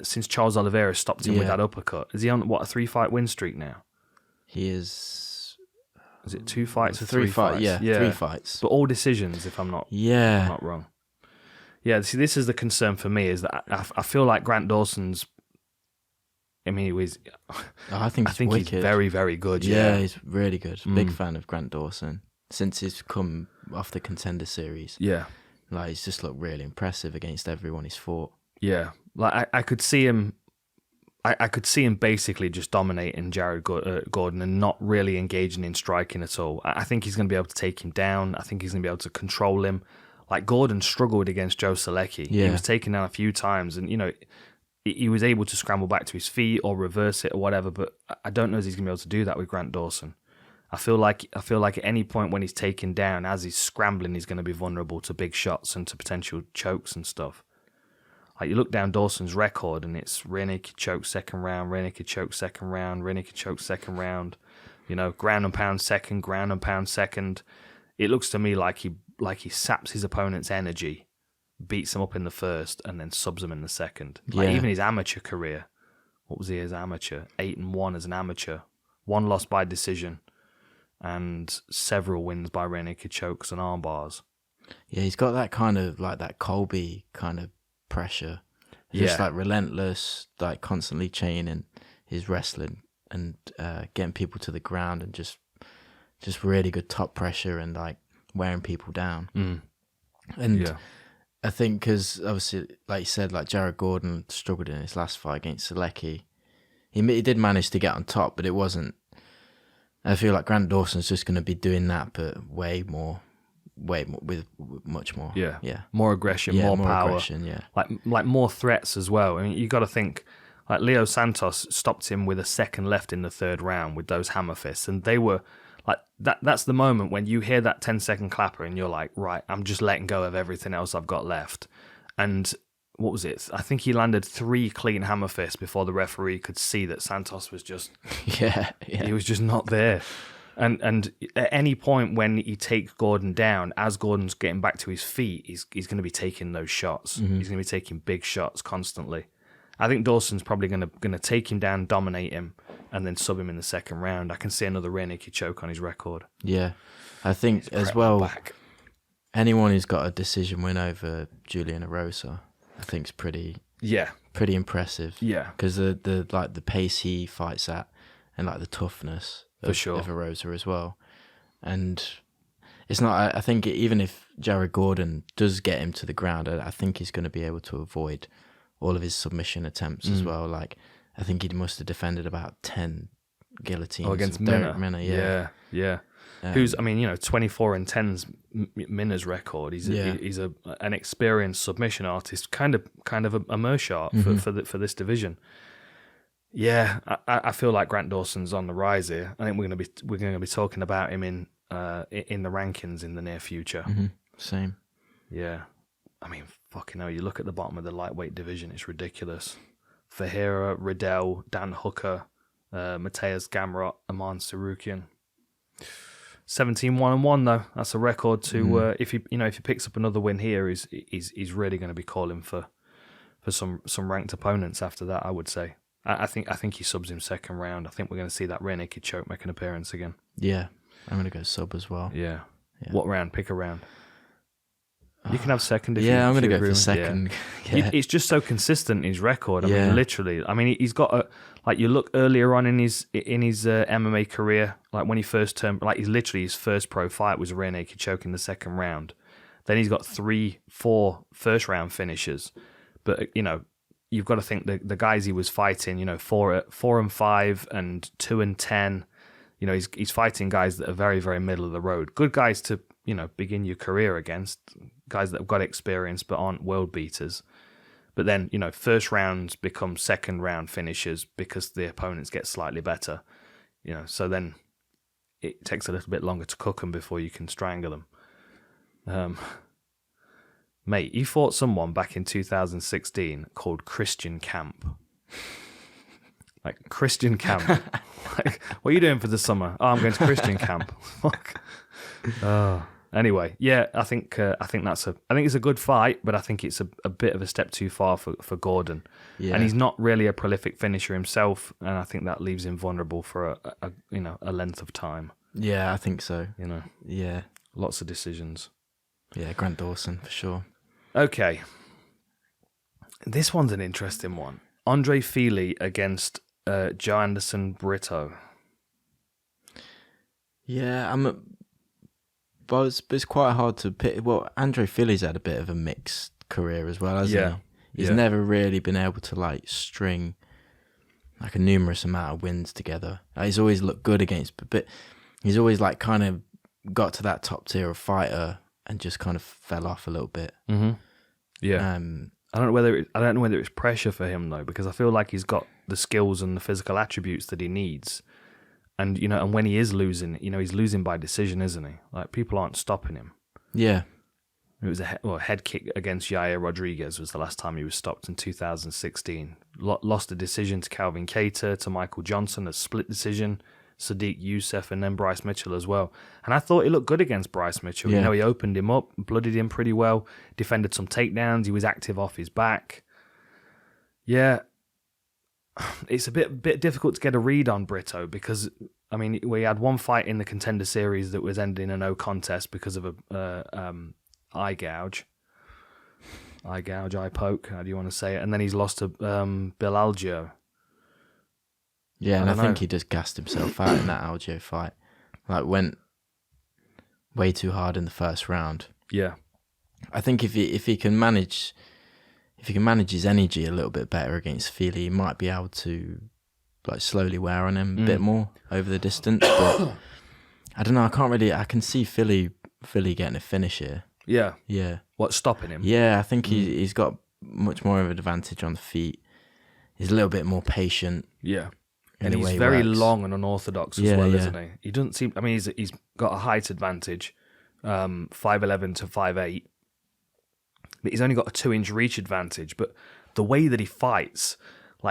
since Charles Oliveira stopped him with that uppercut. Is he on, a 3-fight win streak now? He is... Is it 2 fights or 3 fights? Yeah, 3 fights. But all decisions, if I'm not wrong. Yeah, see, this is the concern for me, is that I feel like Grant Dawson's... I mean, I think he's very, very good. Yeah, he's really good. Big fan of Grant Dawson. Since he's come off the Contender Series. Yeah. Like, he's just looked really impressive against everyone he's fought. Yeah. Like, I could see him... I could see him basically just dominating Jared Gordon and not really engaging in striking at all. I think he's going to be able to take him down. I think he's going to be able to control him. Like, Gordon struggled against Joe Solecki. Yeah. He was taken down a few times and, he was able to scramble back to his feet or reverse it or whatever, but I don't know if he's going to be able to do that with Grant Dawson. I feel like at any point when he's taken down, as he's scrambling, he's going to be vulnerable to big shots and to potential chokes and stuff. Like, you look down Dawson's record and it's rear naked choke second round, rear naked choke second round, rear naked choke second round, ground and pound second, ground and pound second. It looks to me like he saps his opponent's energy, beats him up in the first, and then subs him in the second. Like, even his amateur career, what was he as amateur? 8-1 as an amateur, 1 loss by decision, and several wins by rear naked chokes and arm bars. Yeah, he's got that kind of like that Colby kind of pressure. Just like relentless, like constantly chaining his wrestling and getting people to the ground and just really good top pressure and like wearing people down. And I think because obviously, like you said, like Jared Gordon struggled in his last fight against Solecki. He did manage to get on top, but it wasn't. I feel like Grant Dawson's just going to be doing that, but way more with much more. Yeah. More aggression, more power. Aggression, Like more threats as well. I mean, you got to think, like, Leo Santos stopped him with a second left in the 3rd round with those hammer fists, and they were like that's the moment when you hear that 10-second clapper and you're like, right, I'm just letting go of everything else I've got left. And what was it? I think he landed 3 clean hammer fists before the referee could see that Santos was just he was just not there. And at any point when he takes Gordon down, as Gordon's getting back to his feet, he's going to be taking those shots. He's going to be taking big shots constantly. I think Dawson's probably going to take him down, dominate him, and then sub him in the 2nd round. I can see another rear naked choke on his record. Yeah, I think as well, anyone who's got a decision win over Julian Erosa, I think is pretty impressive. Yeah, because the pace he fights at and like the toughness of Erosa as well. And it's not, I think even if Jared Gordon does get him to the ground, I think he's going to be able to avoid all of his submission attempts as well. Like, I think he must have defended about 10 guillotines against Minner. Yeah. Who's, 24-10's Minner's record. He's an experienced submission artist, kind of a Meerschaert for this division. Yeah, I feel like Grant Dawson's on the rise here. I think we're going to be talking about him in the rankings in the near future. Same. Yeah. I mean, fucking hell, you look at the bottom of the lightweight division, it's ridiculous. Ferreira, Riddell, Dan Hooker, Mateus Gamrot, Aman Sarukian. 17-1-1 though. That's a record to if he picks up another win here, he's really going to be calling for some ranked opponents after that, I would say. I think he subs him second round. I think we're going to see that rear naked choke make an appearance again. Yeah, I'm going to go sub as well. Yeah. What round? Pick a round. You can have second if I'm going to go agree for with- second. Yeah. It's just so consistent, his record. I mean, literally. I mean, he's got you look earlier on in his MMA career, like when he first turned, like his first pro fight was a rear naked choke in the second round. Then he's got 3-4 first round finishes. But, you've got to think the guys he was fighting, 4-5 and 2-10, he's fighting guys that are very, very middle of the road. Good guys to, begin your career against, guys that have got experience but aren't world beaters. But then, first rounds become second round finishes because the opponents get slightly better. So then it takes a little bit longer to cook them before you can strangle them. Mate, he fought someone back in 2016 called Christian Camp. Like, Christian Camp. Like, what are you doing for the summer? Oh, I'm going to Christian Camp. Fuck. Anyway, yeah, I think it's a good fight, but I think it's a bit of a step too far for Gordon. Yeah. And he's not really a prolific finisher himself, and I think that leaves him vulnerable for a length of time. Yeah, I think so. Yeah. Lots of decisions. Yeah, Grant Dawson for sure. Okay. This one's an interesting one. Andre Fili against Joe Anderson Brito. Yeah, but it's quite hard to pick. Well, Andre Fili's had a bit of a mixed career as well, hasn't he? He's never really been able to string a numerous amount of wins together. He's always looked good against, but he's always kind of got to that top tier of fighter and just kind of fell off a little bit. Mm-hmm. Yeah. I don't know whether it's pressure for him though, because I feel like he's got the skills and the physical attributes that he needs. And, and when he is losing, he's losing by decision, isn't he? Like, people aren't stopping him. Yeah. It was a head kick against Yair Rodriguez was the last time he was stopped in 2016. Lost a decision to Calvin Kattar, to Michael Johnson, a split decision, Sadiq Youssef, and then Bryce Mitchell as well. And I thought he looked good against Bryce Mitchell. Yeah. He opened him up, bloodied him pretty well, defended some takedowns. He was active off his back. Yeah. It's a bit difficult to get a read on Brito because, I mean, we had one fight in the Contender Series that was ending in a no contest because of a eye gouge, eye poke, how do you want to say it? And then he's lost to Bill Algeo. Yeah, and I think he just gassed himself out in that Algeo fight. Went way too hard in the first round. Yeah. I think if he can manage his energy a little bit better against Fili, he might be able to slowly wear on him a bit more over the distance. But I don't know. I can see Fili getting a finish here. Yeah. Yeah. What, stopping him? Yeah, I think he's got much more of an advantage on the feet. He's a little bit more patient. Yeah. And he's very long and unorthodox as well, isn't he? He doesn't seem... I mean, he's got a height advantage, 5'11" to 5'8". But he's only got a 2-inch reach advantage. But the way that he fights,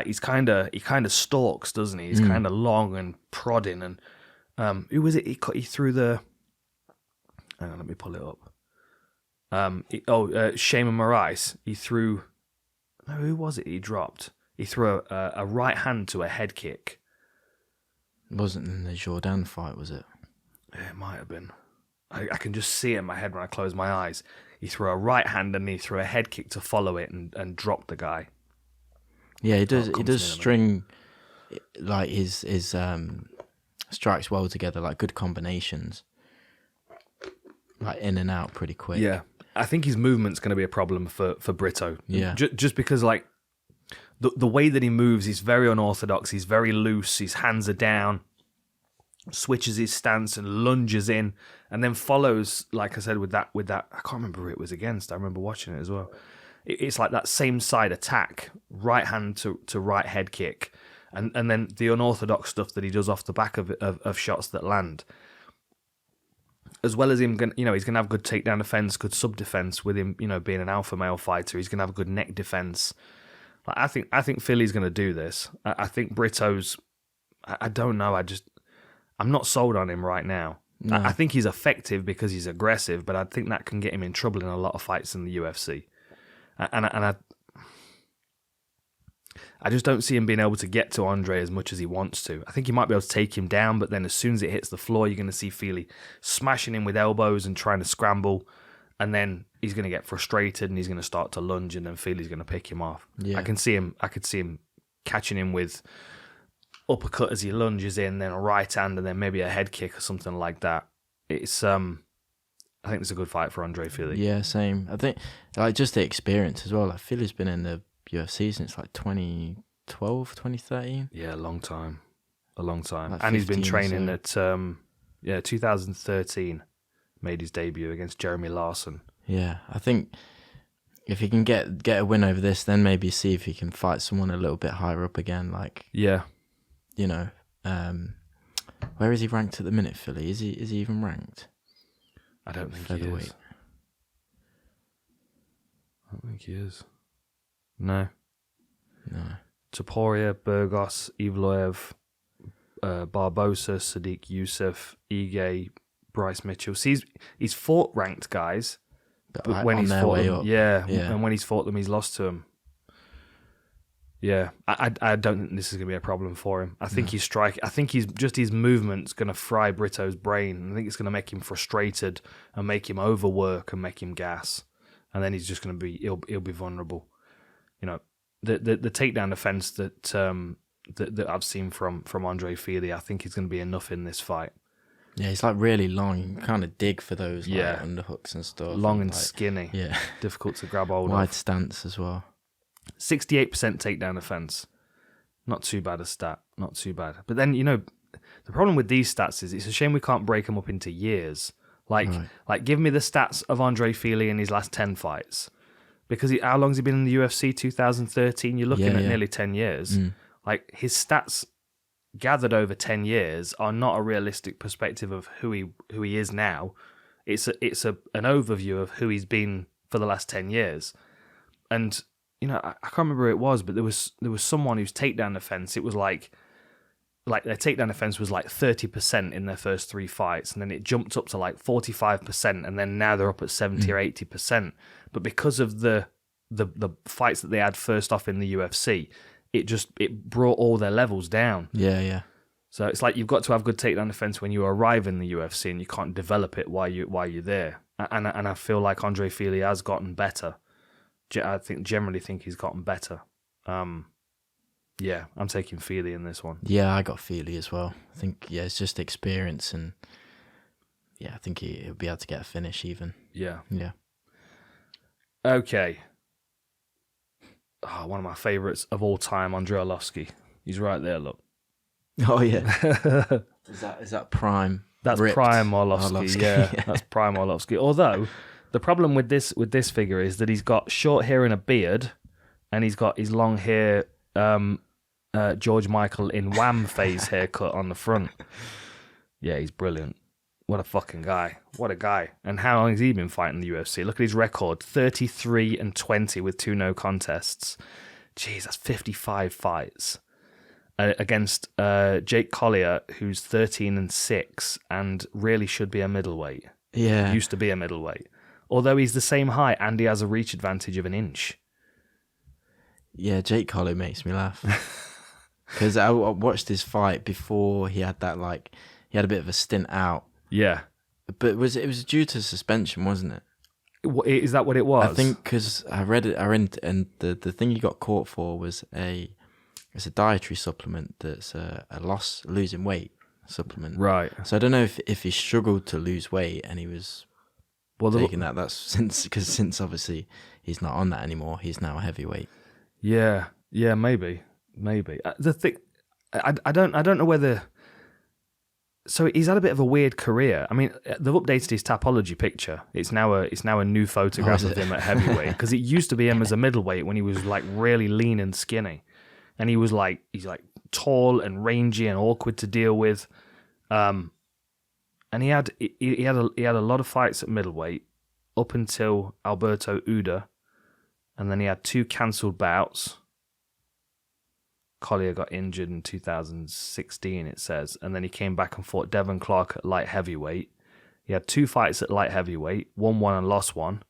he kind of stalks, doesn't he? He's kind of long and prodding. And who was it? He threw the... Hang on, let me pull it up. Shaman Moraes. He threw... No, who was it he dropped? He threw a right hand to a head kick. It wasn't in the Jourdain fight, was it? It might have been. I can just see it in my head when I close my eyes. He threw a right hand and he threw a head kick to follow it and dropped the guy. Yeah, he does. He does string his strikes well together, good combinations, in and out pretty quick. Yeah, I think his movement's going to be a problem for Brito. Yeah, just because the way that he moves, he's very unorthodox. He's very loose. His hands are down. Switches his stance and lunges in, and then follows, like I said, with that. I can't remember who it was against. I remember watching it as well. It's like that same side attack, right hand to right head kick, and then the unorthodox stuff that he does off the back of shots that land. as well as him, he's gonna have good takedown defense, good sub defense with him, being an alpha male fighter. He's gonna have a good neck defense. Like, I think Philly's gonna do this. I think Brito's. I don't know. I'm not sold on him right now. No. I think he's effective because he's aggressive, but I think that can get him in trouble in a lot of fights in the UFC. And I just don't see him being able to get to Andre as much as he wants to. I think he might be able to take him down, but then as soon as it hits the floor, you're going to see Philly smashing him with elbows and trying to scramble, and then he's going to get frustrated and he's going to start to lunge, and then Philly's going to pick him off. Yeah. I could see him catching him with uppercut as he lunges in, then a right hand, and then maybe a head kick or something like that. It's I think it's a good fight for Andre Philly. Yeah, same. I think like just the experience as well. Like Philly's been in the UFC since like 2012, 2013. Yeah, a long time. Like and 15, he's been training so. at 2013. Made his debut against Jeremy Larson. Yeah, I think if he can get a win over this, then maybe see if he can fight someone a little bit higher up again. Like where is he ranked at the minute, Philly? Is he even ranked? I don't think Featherweight. he is. I don't think he is. No. Topuria, Burgos, Evloev, Barbosa, Sadiq Youssef, Ige, Bryce Mitchell. See, he's fought ranked guys, But but like when on he's their fought way them, up. yeah, Yeah. and when he's fought them, he's lost to them. Yeah, I don't think this is going to be a problem for him. I think I think his movement's going to fry Brito's brain. I think it's going to make him frustrated and make him overwork and make him gas, and then he's just going to be he'll be vulnerable. The takedown defense that I've seen from Andre Fili, I think is going to be enough in this fight. Yeah, he's like really long. You can kind of dig for those Yeah. underhooks and stuff. Long and like, skinny. Yeah. Difficult to grab hold Wide of. stance as well. 68% takedown defense. Not too bad a stat. Not too bad. But then, the problem with these stats is it's a shame we can't break them up into years. Like give me the stats of Andre Fili in his last 10 fights. Because how long has he been in the UFC? 2013? You're looking at nearly 10 years. Like, his stats gathered over 10 years are not a realistic perspective of who he is now. It's an overview of who he's been for the last 10 years. And I can't remember who it was, but there was someone whose takedown defense, it was like their takedown defense was like 30% in their first 3 fights, and then it jumped up to like 45%, and then now they're up at 70 or 80%. But because of the fights that they had first off in the UFC, it brought all their levels down. Yeah. So it's like you've got to have good takedown defense when you arrive in the UFC, and you can't develop it while you're there. And I feel like Andre Fili has gotten better. I generally think he's gotten better. Yeah, I'm taking Fili in this one. Yeah, I got Fili as well. I think, it's just experience, and I think he'll be able to get a finish even. Yeah. Yeah. Okay. One of my favourites of all time, Andrei Arlovski. He's right there, look. Oh, yeah. Is that prime? That's ripped prime Arlovski. Yeah, that's prime Arlovski. Although, the problem with this figure is that he's got short hair and a beard, and he's got his long hair, George Michael in Wham phase haircut on the front. Yeah, he's brilliant. What a fucking guy. What a guy. And how long has he been fighting the UFC? Look at his record. 33-20 with 2 no contests. Jeez, that's 55 fights. Against Jake Collier, who's 13-6 and really should be a middleweight. Yeah. Used to be a middleweight. Although he's the same height and he has a reach advantage of an inch. Yeah, Jake Collier makes me laugh. Because I watched his fight before he had that, he had a bit of a stint out. Yeah. But it was due to suspension, wasn't it? Is that what it was? I think because I read it, and the thing he got caught for was it's a dietary supplement that's a losing weight supplement. Right. So I don't know if he struggled to lose weight and he was taking that. That's since obviously he's not on that anymore. He's now a heavyweight. Yeah, maybe. The thing, I don't know whether. So he's had a bit of a weird career. I mean, they've updated his Tapology picture. It's now a new photograph of him at heavyweight, because it used to be him as a middleweight when he was like really lean and skinny, and he's like tall and rangy and awkward to deal with. and he had a lot of fights at middleweight up until Alberto Uda, and then he had 2 cancelled bouts. Collier got injured in 2016, it says, and then he came back and fought Devon Clark at light heavyweight. He had 2 fights at light heavyweight, won 1 and lost 1,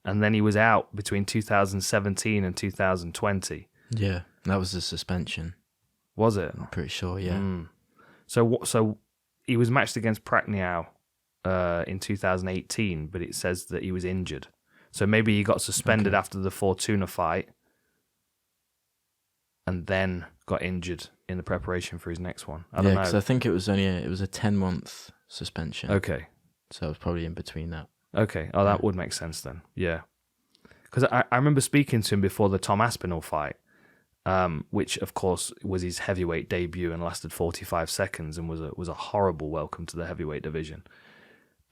and then he was out between 2017 and 2020. Yeah, that was a suspension. Was it? I'm pretty sure, yeah. So he was matched against Prachnio in 2018, but it says that he was injured. So maybe he got suspended after the Fortuna fight, and then got injured in the preparation for his next one. I don't know. Because I think it was a 10-month suspension. Okay. So it was probably in between that. Okay. Oh, that would make sense then. Yeah. Because I remember speaking to him before the Tom Aspinall fight, which of course was his heavyweight debut and lasted 45 seconds and was a horrible welcome to the heavyweight division.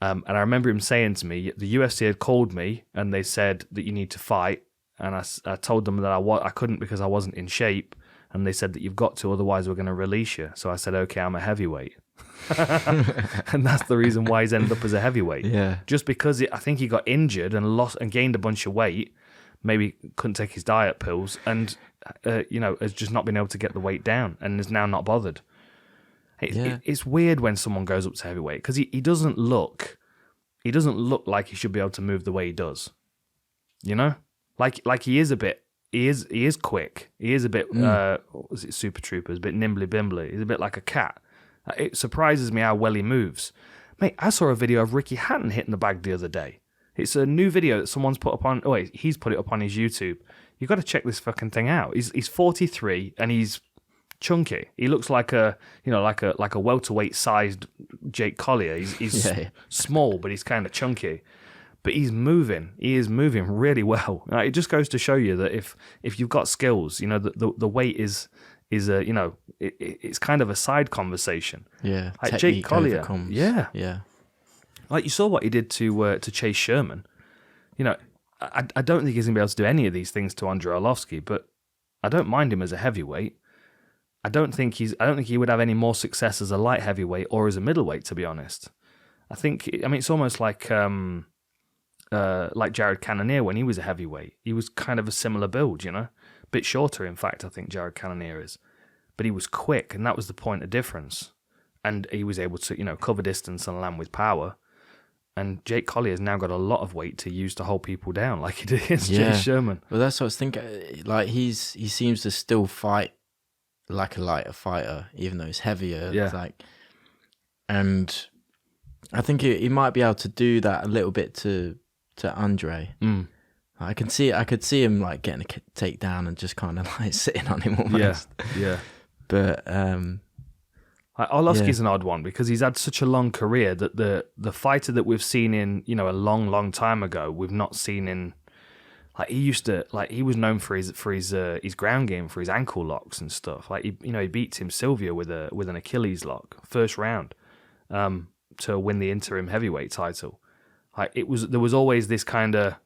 And I remember him saying to me, the UFC had called me and they said that you need to fight. And I told them that I couldn't because I wasn't in shape. And they said that you've got to, otherwise we're going to release you. So I said, okay, I'm a heavyweight. And that's the reason why he's ended up as a heavyweight. Yeah. Just because I think he got injured and lost and gained a bunch of weight. Maybe couldn't take his diet pills and, has just not been able to get the weight down and is now not bothered. It's weird when someone goes up to heavyweight because he doesn't look like he should be able to move the way he does. You know? Like he is a bit, he is quick. He is a bit, what was it, Super Troopers, a bit nimbly bimbly. He's a bit like a cat. It surprises me how well he moves. Mate, I saw a video of Ricky Hatton hitting the bag the other day. It's a new video that someone's put up on, he's put it up on his YouTube. You've got to check this fucking thing out. He's 43 and he's chunky. He looks like a welterweight sized Jake Collier. He's small, but he's kind of chunky. But he's moving. He is moving really well. It just goes to show you that if you've got skills, the weight is it's kind of a side conversation. Yeah, like Jake Collier. Overcomes. Yeah. Like you saw what he did to Chase Sherman. I don't think he's gonna be able to do any of these things to Andrei Arlovski, but I don't mind him as a heavyweight. I don't think he would have any more success as a light heavyweight or as a middleweight, to be honest. It's almost like Jared Cannonier when he was a heavyweight. He was kind of a similar build, a bit shorter, in fact, I think Jared Cannonier is. But he was quick, and that was the point of difference. And he was able to, cover distance and land with power. And Jake Collier's now got a lot of weight to use to hold people down, like he did against Jay Sherman. Well, that's what I was thinking. Like he seems to still fight like a lighter fighter, even though he's heavier. Yeah. And I think he might be able to do that a little bit to Andre. I could see him like getting a takedown and just kind of like sitting on him almost. Yeah. But Arlovski's an odd one because he's had such a long career that the fighter that we've seen in a long time ago, we've not seen in he was known for his ground game, for his ankle locks and stuff. Like he beat Tim Sylvia with an Achilles lock first round to win the interim heavyweight title. Like there was always this kind of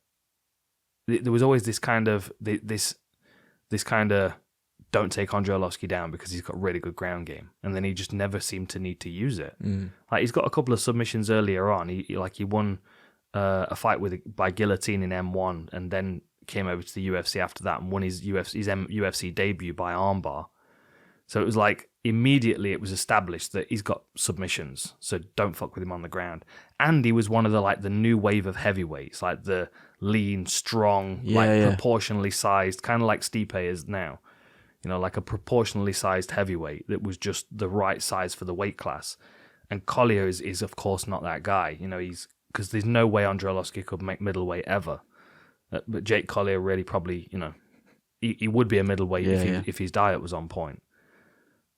don't take Andrei Arlovski down because he's got really good ground game, and then he just never seemed to need to use it. Like he's got a couple of submissions earlier on. He won a fight by guillotine in M1, and then came over to the UFC after that and won his UFC debut by armbar. So it was like immediately it was established that he's got submissions, so don't fuck with him on the ground. And he was one of the new wave of heavyweights, like the lean, strong, proportionally sized, kind of like Stipe is now. Like a proportionally sized heavyweight that was just the right size for the weight class. And Collier is of course not that guy. Because there's no way Andrei Arlovski could make middleweight ever. But Jake Collier really probably, he would be a middleweight if his diet was on point.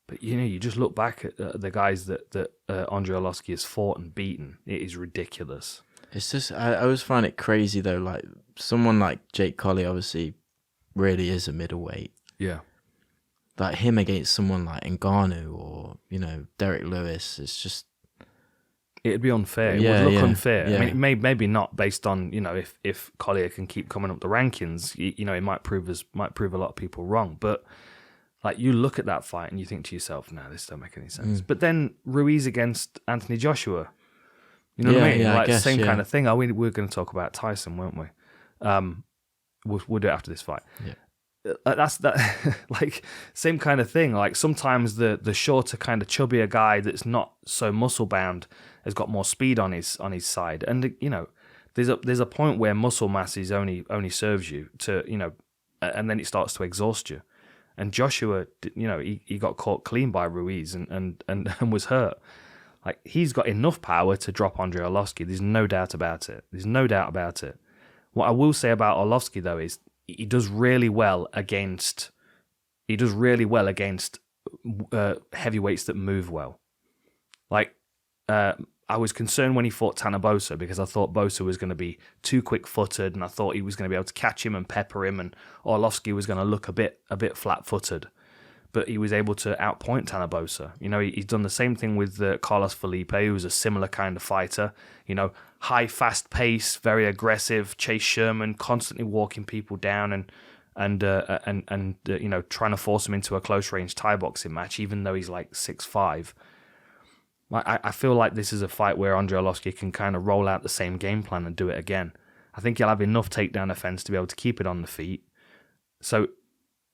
But you just look back at the guys that Andrei Arlovski has fought and beaten. It is ridiculous. It's just I always find it crazy though. Like someone like Jake Collier obviously really is a middleweight. Yeah. Like him against someone like Ngannou or Derek Lewis, it's just it'd be unfair. It would look unfair. Yeah. I mean, maybe not based on if Collier can keep coming up the rankings. It might prove a lot of people wrong. But like you look at that fight and you think to yourself, "No, this don't make any sense." But then Ruiz against Anthony Joshua, You know what I mean? Yeah, like I guess, same kind of thing. Oh, we were going to talk about Tyson, weren't we? We'll do it after this fight. Yeah. That's that. Like same kind of thing. Like sometimes the shorter, kind of chubbier guy that's not so muscle bound has got more speed on his side, and you know, there's a point where muscle mass is only serves you to, you know, and then it starts to exhaust you. And Joshua, you know, he got caught clean by Ruiz and was hurt. Like he's got enough power to drop Andrei Arlovski. There's no doubt about it. What I will say about Arlovski though is he does really well against heavyweights that move well. Like I was concerned when he fought Tanner Boser because I thought Boser was going to be too quick-footed, and I thought he was going to be able to catch him and pepper him, and Arlovski was going to look a bit flat-footed. But he was able to outpoint Tanner Boser. You know, he's done the same thing with Carlos Felipe, who was a similar kind of fighter. You know, high, fast pace, very aggressive. Chase Sherman constantly walking people down and you know, trying to force him into a close range Thai boxing match, even though he's like 6'5". I feel like this is a fight where Andrei Arlovski can kind of roll out the same game plan and do it again. I think he'll have enough takedown offense to be able to keep it on the feet. So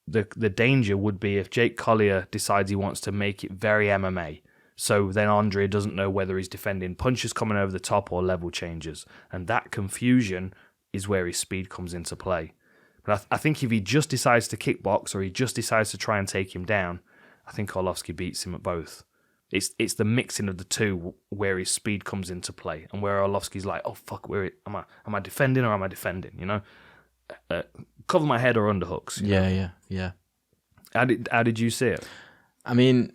the danger would be if Jake Collier decides he wants to make it very MMA. So then Andrei doesn't know whether he's defending punches coming over the top or level changes. And that confusion is where his speed comes into play. But I think if he just decides to kickbox or he just decides to try and take him down, I think Arlovski beats him at both. It's the mixing of the two where his speed comes into play, and where Arlovski's like, oh fuck, am I defending or am I defending? You know, cover my head or underhooks. Yeah. How did you see it? I mean,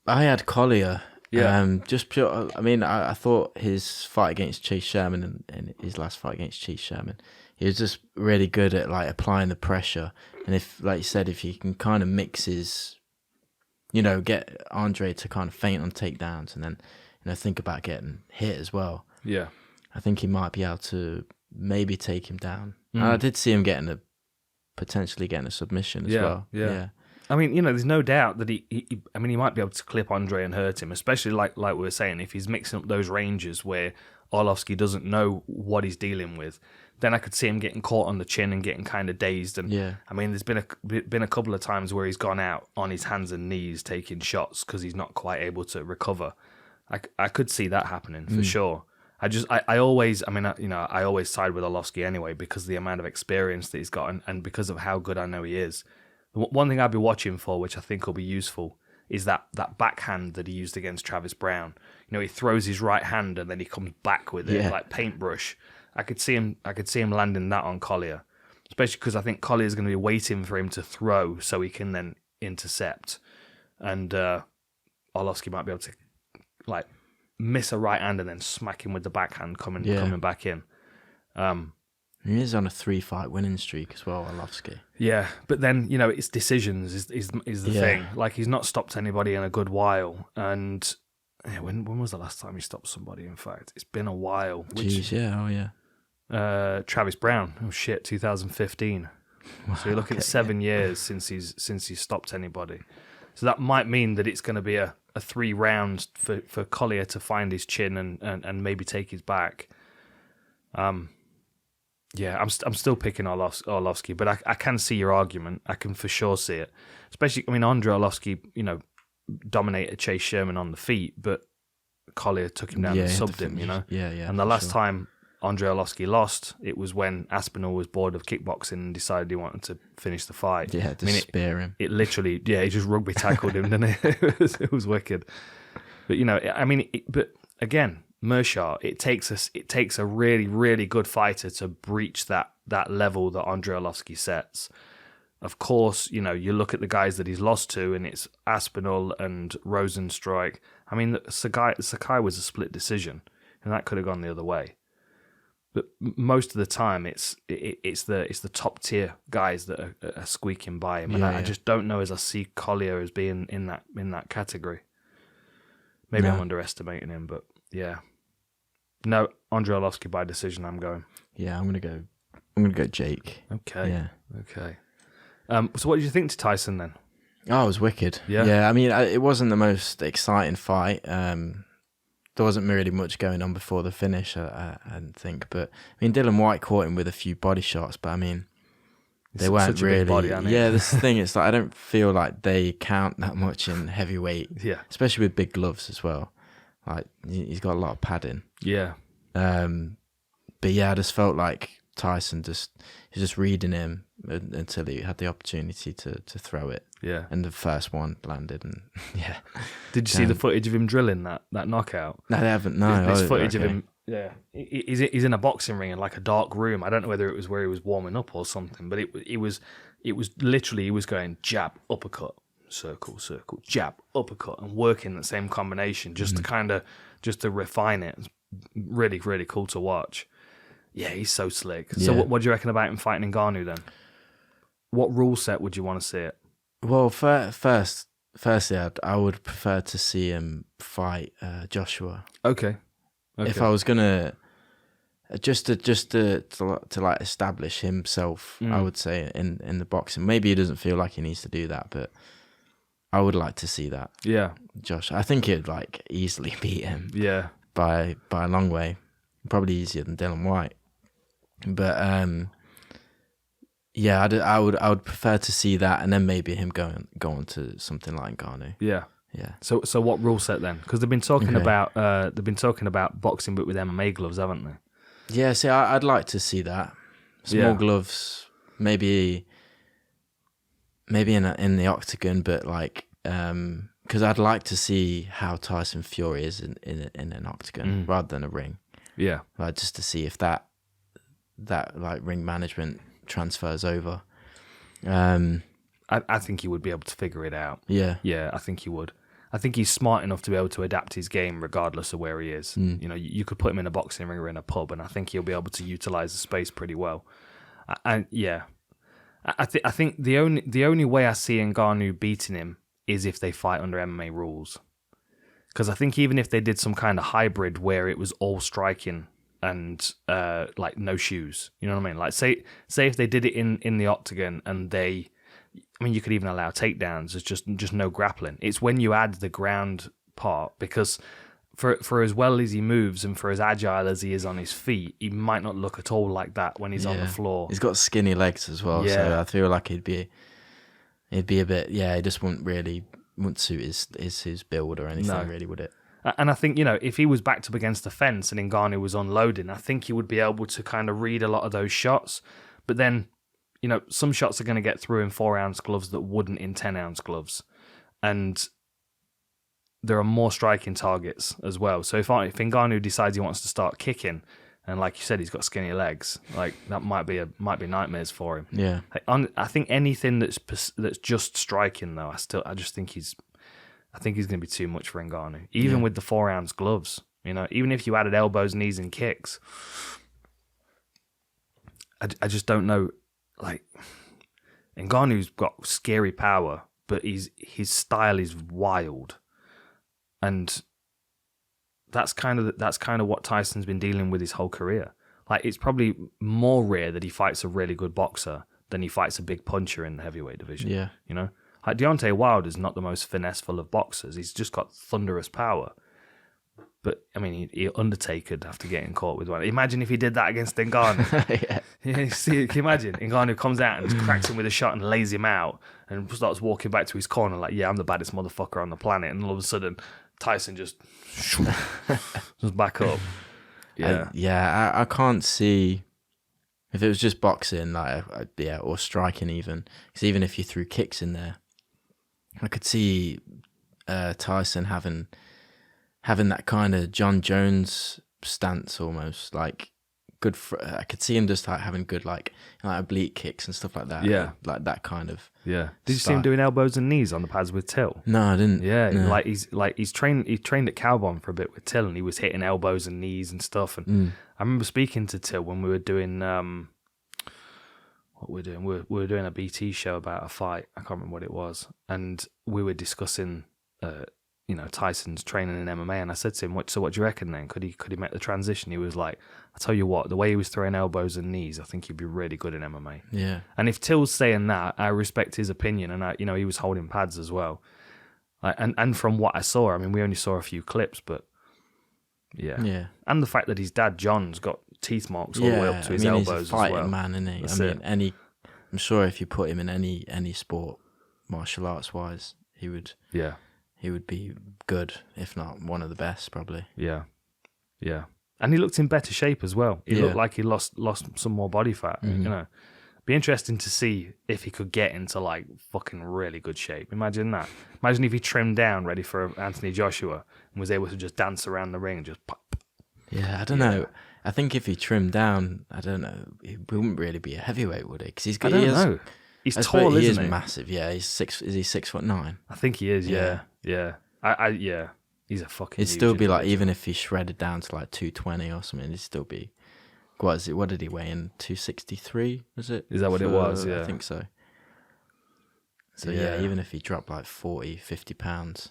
I had Collier. Yeah. Just pure. I mean, I thought his fight against Chase Sherman and his last fight against Chase Sherman, he was just really good at like applying the pressure. And if, like you said, if he can kind of mix his, you know, get Andrei to kind of feint on takedowns and then, you know, think about getting hit as well. Yeah. I think he might be able to maybe take him down. And I did see him potentially getting a submission as well. Yeah. I mean, you know, there's no doubt that he might be able to clip Andrei and hurt him, especially like we were saying, if he's mixing up those ranges where Arlovski doesn't know what he's dealing with, then I could see him getting caught on the chin and getting kind of dazed. And yeah. I mean, there's been a couple of times where he's gone out on his hands and knees taking shots because he's not quite able to recover. I could see that happening for sure. I always side with Arlovski anyway because of the amount of experience that he's got and because of how good I know he is. One thing I'll be watching for, which I think will be useful, is that backhand that he used against Travis Brown. You know, he throws his right hand and then he comes back with it like paintbrush. I could see him landing that on Collier, especially because I think Collier's going to be waiting for him to throw so he can then intercept, and Arlovski might be able to like miss a right hand and then smack him with the backhand coming back in. He is on a 3-fight winning streak as well, Arlovski. Yeah, but then, you know, it's decisions is the thing. Like, he's not stopped anybody in a good while. And when was the last time he stopped somebody, in fact? It's been a while. Travis Brown. Oh, shit, 2015. Wow, so you're looking at 7 years since he's stopped anybody. So that might mean that it's going to be a 3 rounds for Collier to find his chin and maybe take his back. Yeah, I'm still picking Arlovski, but I can see your argument. I can for sure see it. Especially, I mean, Andrei Arlovski, you know, dominated Chase Sherman on the feet, but Collier took him down and subbed him, you know? Yeah. And the last time Andrei Arlovski lost, it was when Aspinall was bored of kickboxing and decided he wanted to finish the fight. Yeah, spare him. It literally, he just rugby tackled him, didn't it? It was wicked. But, you know, I mean, but again, Meerschaert, it takes a really, really good fighter to breach that level that Andrei Arlovski sets. Of course, you know, you look at the guys that he's lost to, and it's Aspinall and Rosenstruik. I mean, Sakai was a split decision, and that could have gone the other way. But most of the time, it's the top tier guys that are squeaking by him, and I just don't know as I see Collier as being in that category. Maybe I'm underestimating him, but yeah. No, Andrei Arlovski by decision. I'm going. Yeah, I'm gonna go Jake. Okay. Yeah. Okay. So what did you think to Tyson then? Oh, it was wicked. Yeah. Yeah. I mean, it wasn't the most exciting fight. there wasn't really much going on before the finish, I didn't think. But I mean, Dylan White caught him with a few body shots, but I mean, they weren't such a really. big body, isn't it? Yeah, this is the thing. It's like I don't feel like they count that much in heavyweight. Yeah, especially with big gloves as well. Like he's got a lot of padding. yeah. But yeah, I just felt like Tyson was just reading him until he had the opportunity to throw it. Yeah. And the first one landed, and yeah. Did you see the footage of him drilling that knockout? No, they haven't. No, This footage of him. Yeah, he's in a boxing ring in like a dark room. I don't know whether it was where he was warming up or something, but it was literally he was going jab, uppercut, circle, circle, jab, uppercut, and working the same combination just to refine it. It's really, really cool to watch. Yeah, he's so slick. So what do you reckon about him fighting Ngannou then? What rule set would you want to see it? Well, firstly, I would prefer to see him fight Joshua. Okay. If I was gonna just to like establish himself, I would say in the boxing. Maybe he doesn't feel like he needs to do that, but I would like to see that. Yeah, Josh. I think he'd like easily beat him. Yeah, by a long way, probably easier than Dylan White. But yeah, I would prefer to see that, and then maybe him go on to something like Ngannou. Yeah. Yeah. So what rule set then? Because they've been talking about boxing, but with MMA gloves, haven't they? Yeah. See, I'd like to see that small gloves, maybe in the octagon, but like because I'd like to see how Tyson Fury is in an octagon rather than a ring. Yeah. Like just to see if that like ring management transfers over. I think he would be able to figure it out. Yeah. Yeah, I think he would. I think he's smart enough to be able to adapt his game regardless of where he is. You know, you could put him in a boxing ring or in a pub, and I think he'll be able to utilize the space pretty well. And yeah, I think the only way I see Ngannou beating him is if they fight under MMA rules. Because I think even if they did some kind of hybrid where it was all striking and like no shoes, you know what I mean? Like say if they did it in the octagon and you could even allow takedowns. It's just no grappling. It's when you add the ground part, because for as well as he moves and for as agile as he is on his feet, he might not look at all like that when he's on the floor. He's got skinny legs as well, so I feel like he'd be a bit. Yeah, he just wouldn't suit his build or anything, really, would it? And I think, you know, if he was backed up against the fence and Ngannou was unloading, I think he would be able to kind of read a lot of those shots. But then, you know, some shots are going to get through in 4-ounce gloves that wouldn't in 10-ounce gloves. And there are more striking targets as well. So if Ngannou decides he wants to start kicking, and like you said, he's got skinny legs, like that might be nightmares for him. Yeah. I think anything that's just striking though, I just think he's going to be too much for Ngannou. Even with the 4-ounce gloves, you know, even if you added elbows, knees, and kicks, I just don't know. Like, Ngannou's got scary power, but his style is wild, and that's kind of what Tyson's been dealing with his whole career. Like, it's probably more rare that he fights a really good boxer than he fights a big puncher in the heavyweight division. Yeah, you know, like Deontay Wilder's not the most finesseful of boxers. He's just got thunderous power. But, I mean, Undertaker'd have to get in court with one. Imagine if he did that against Ngannou. Can you imagine? Ngannou comes out and just cracks him with a shot and lays him out and starts walking back to his corner like, yeah, I'm the baddest motherfucker on the planet. And all of a sudden, Tyson just back up. Yeah. I can't see... If it was just boxing, like or striking even, because even if you threw kicks in there, I could see Tyson having that kind of John Jones stance almost, like good. I could see him just like having good like oblique kicks and stuff like that. Yeah, like that kind of. Yeah. Did you see him doing elbows and knees on the pads with Till? No, I didn't. Yeah, no. he's trained at Cowbomb for a bit with Till, and he was hitting elbows and knees and stuff. And I remember speaking to Till when we were doing what we're doing. We were doing a BT show about a fight. I can't remember what it was, and we were discussing. Tyson's training in MMA, and I said to him, "So what do you reckon then? Could he make the transition?" He was like, "I tell you what, the way he was throwing elbows and knees, I think he'd be really good in MMA." Yeah. And if Till's saying that, I respect his opinion, and he was holding pads as well. And from what I saw, I mean, we only saw a few clips, but Yeah. Yeah. And the fact that his dad, John's got teeth marks all the way up to his elbows he's a fighting as well. man, isn't he? That's I'm sure if you put him in any sport, martial arts wise, he would be good, if not one of the best, probably. Yeah. Yeah. And he looked in better shape as well. He looked like he lost some more body fat. You know, be interesting to see if he could get into like fucking really good shape. Imagine that. Imagine if he trimmed down, ready for Anthony Joshua, and was able to just dance around the ring and just pop. Yeah, I don't know. I think if he trimmed down, I don't know, he wouldn't really be a heavyweight, would he? Because he's got. I don't know. He's tall, isn't he? He is massive. Yeah, he's 6'9". I think he is. Yeah. Yeah. He's a fucking. He'd still be like, even if he shredded down to like 220 or something, he'd still be. What is it? What did he weigh in? 263? Was it? Is that what it was? Yeah, I think so. So yeah, even if he dropped like 40, 50 pounds.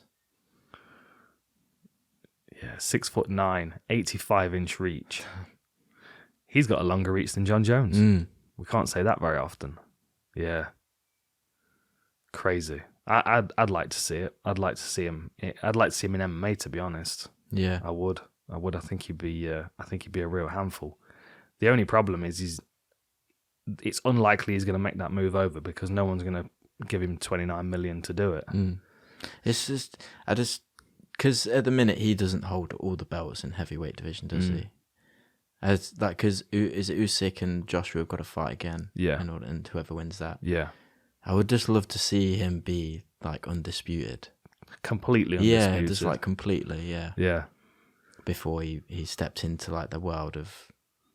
Yeah, 6'9", 85-inch reach. He's got a longer reach than John Jones. We can't say that very often. Yeah, crazy. I'd like to see it. I'd like to see him in MMA. To be honest, yeah, I would. I think he'd be. I think he'd be a real handful. The only problem is it's unlikely he's going to make that move over because no one's going to give him 29 million to do it. It's just because at the minute he doesn't hold all the belts in heavyweight division, does he? As like, because is it Usyk and Joshua have got to fight again? Yeah, and whoever wins that. Yeah, I would just love to see him be like undisputed, completely undisputed. Yeah, just like completely, yeah, yeah. Before he stepped into like the world of,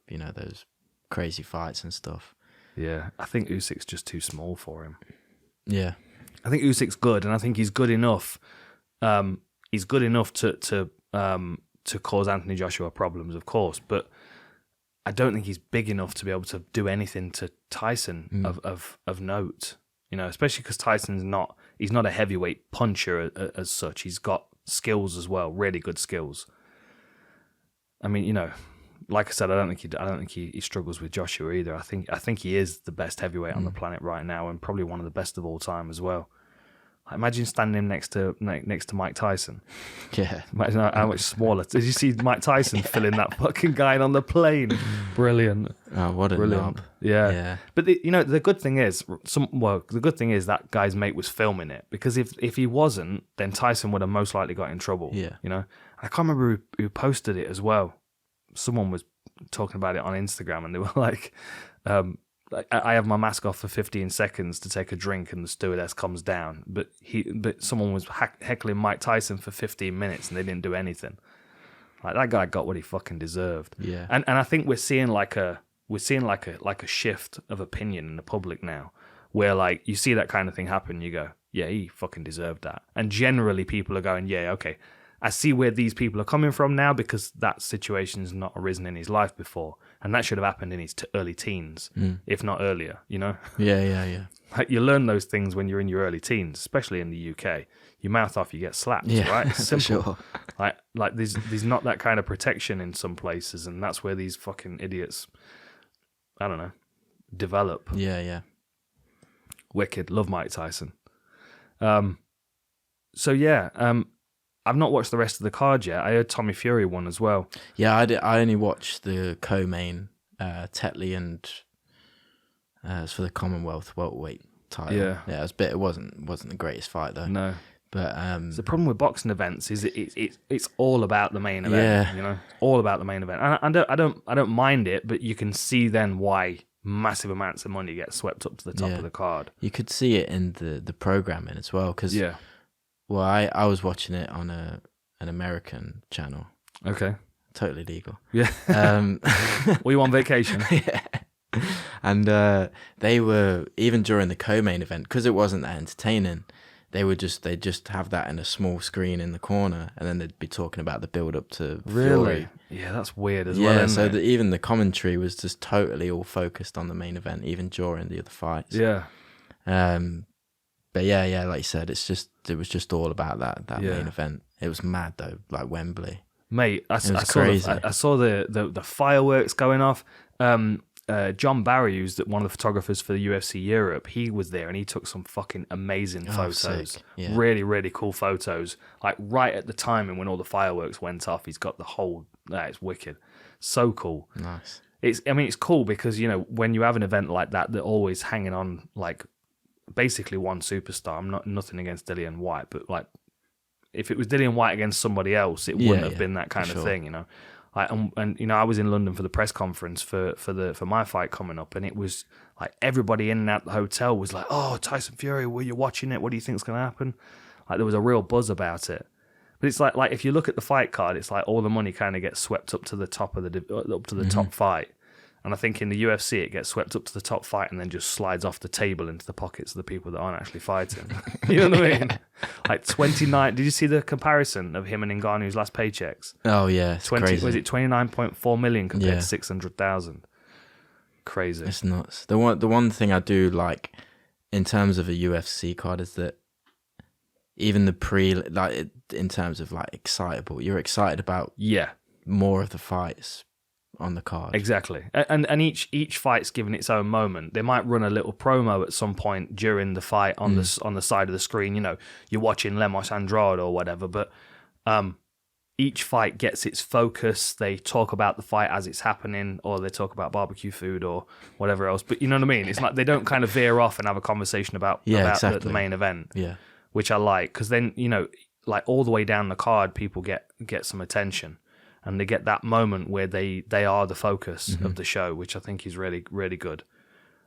you know, those crazy fights and stuff. Yeah, I think Usyk's just too small for him. Yeah, I think Usyk's good, and I think he's good enough. He's good enough to cause Anthony Joshua problems, of course, but I don't think he's big enough to be able to do anything to Tyson of note. You know, especially because Tyson's not a heavyweight puncher as such. He's got skills as well, really good skills. I mean, you know, like I said, I don't think he struggles with Joshua either. I think he is the best heavyweight on the planet right now, and probably one of the best of all time as well. Imagine standing him next to Mike Tyson. Yeah. Imagine how much smaller. Did you see Mike Tyson filling that fucking guy in on the plane? Brilliant. Oh, what a knob. Yeah. But the good thing is, that guy's mate was filming it, because if he wasn't, then Tyson would have most likely got in trouble. Yeah. You know, I can't remember who posted it as well. Someone was talking about it on Instagram, and they were like, I have my mask off for 15 seconds to take a drink, and the stewardess comes down. But someone was heckling Mike Tyson for 15 minutes, and they didn't do anything. Like, that guy got what he fucking deserved. Yeah. And I think we're seeing like a shift of opinion in the public now, where like you see that kind of thing happen, you go, yeah, he fucking deserved that. And generally people are going, yeah, okay, I see where these people are coming from now, because that situation's not arisen in his life before, and that should have happened in his early teens, if not earlier. You know? Yeah. Like, you learn those things when you're in your early teens, especially in the UK. You mouth off, you get slapped. Yeah, right? It's simple. Sure. Like there's not that kind of protection in some places, and that's where these fucking idiots, I don't know, develop. Yeah. Wicked. Love Mike Tyson. So yeah. I've not watched the rest of the card yet. I heard Tommy Fury won as well. Yeah, I only watched the co-main, Tetley and it's for the Commonwealth welterweight title. Yeah, it wasn't the greatest fight though. No, but the problem with boxing events is it's all about the main event. Yeah, you know, all about the main event. And I don't mind it, but you can see then why massive amounts of money get swept up to the top of the card. You could see it in the programming as well, because well, I was watching it on an American channel. Okay. Totally legal. Yeah. Were you on vacation? Yeah. And they were, even during the co-main event, because it wasn't that entertaining, they'd just have that in a small screen in the corner, and then they'd be talking about the build-up to Fury. Yeah, that's weird as well, isn't so even the commentary was just totally all focused on the main event, even during the other fights. Yeah. But yeah, like you said, it was just all about that main event. It was mad though, like Wembley. Mate, I saw crazy. I saw the fireworks going off. John Barry, who's one of the photographers for the UFC Europe, he was there, and he took some fucking amazing photos. Yeah. Really, really cool photos. Like right at the time and when all the fireworks went off, he's got the whole It's wicked. So cool. Nice. It's cool because, you know, when you have an event like that, they're always hanging on, like, basically one superstar. Nothing against Dillian Whyte, but, like, if it was Dillian Whyte against somebody else, it wouldn't have been that kind of thing, you know. Like, and you know, I was in London for the press conference for my fight coming up, and it was like everybody in and out the hotel was like, "Oh, Tyson Fury, were you watching it? What do you think's going to happen?" Like, there was a real buzz about it. But it's like if you look at the fight card, it's like all the money kind of gets swept up to the top of the top fight. And I think in the UFC, it gets swept up to the top fight and then just slides off the table into the pockets of the people that aren't actually fighting. You know what I mean? Like 29. Did you see the comparison of him and Ngannou's last paychecks? Oh yeah, it's crazy. Was it 29.4 million compared to 600,000? Crazy. It's nuts. The one thing I do like in terms of a UFC card is that even the in terms of like excitable, you're excited about more of the fights on the card. Exactly. And each fight's given its own moment. They might run a little promo at some point during the fight on the side of the screen, you know, you're watching Lemos Andrade or whatever, but each fight gets its focus. They talk about the fight as it's happening, or they talk about barbecue food or whatever else. But you know what I mean? It's like they don't kind of veer off and have a conversation about the main event. Yeah. Which I like, because then, you know, like all the way down the card, people get some attention. And they get that moment where they are the focus of the show, which I think is really, really good.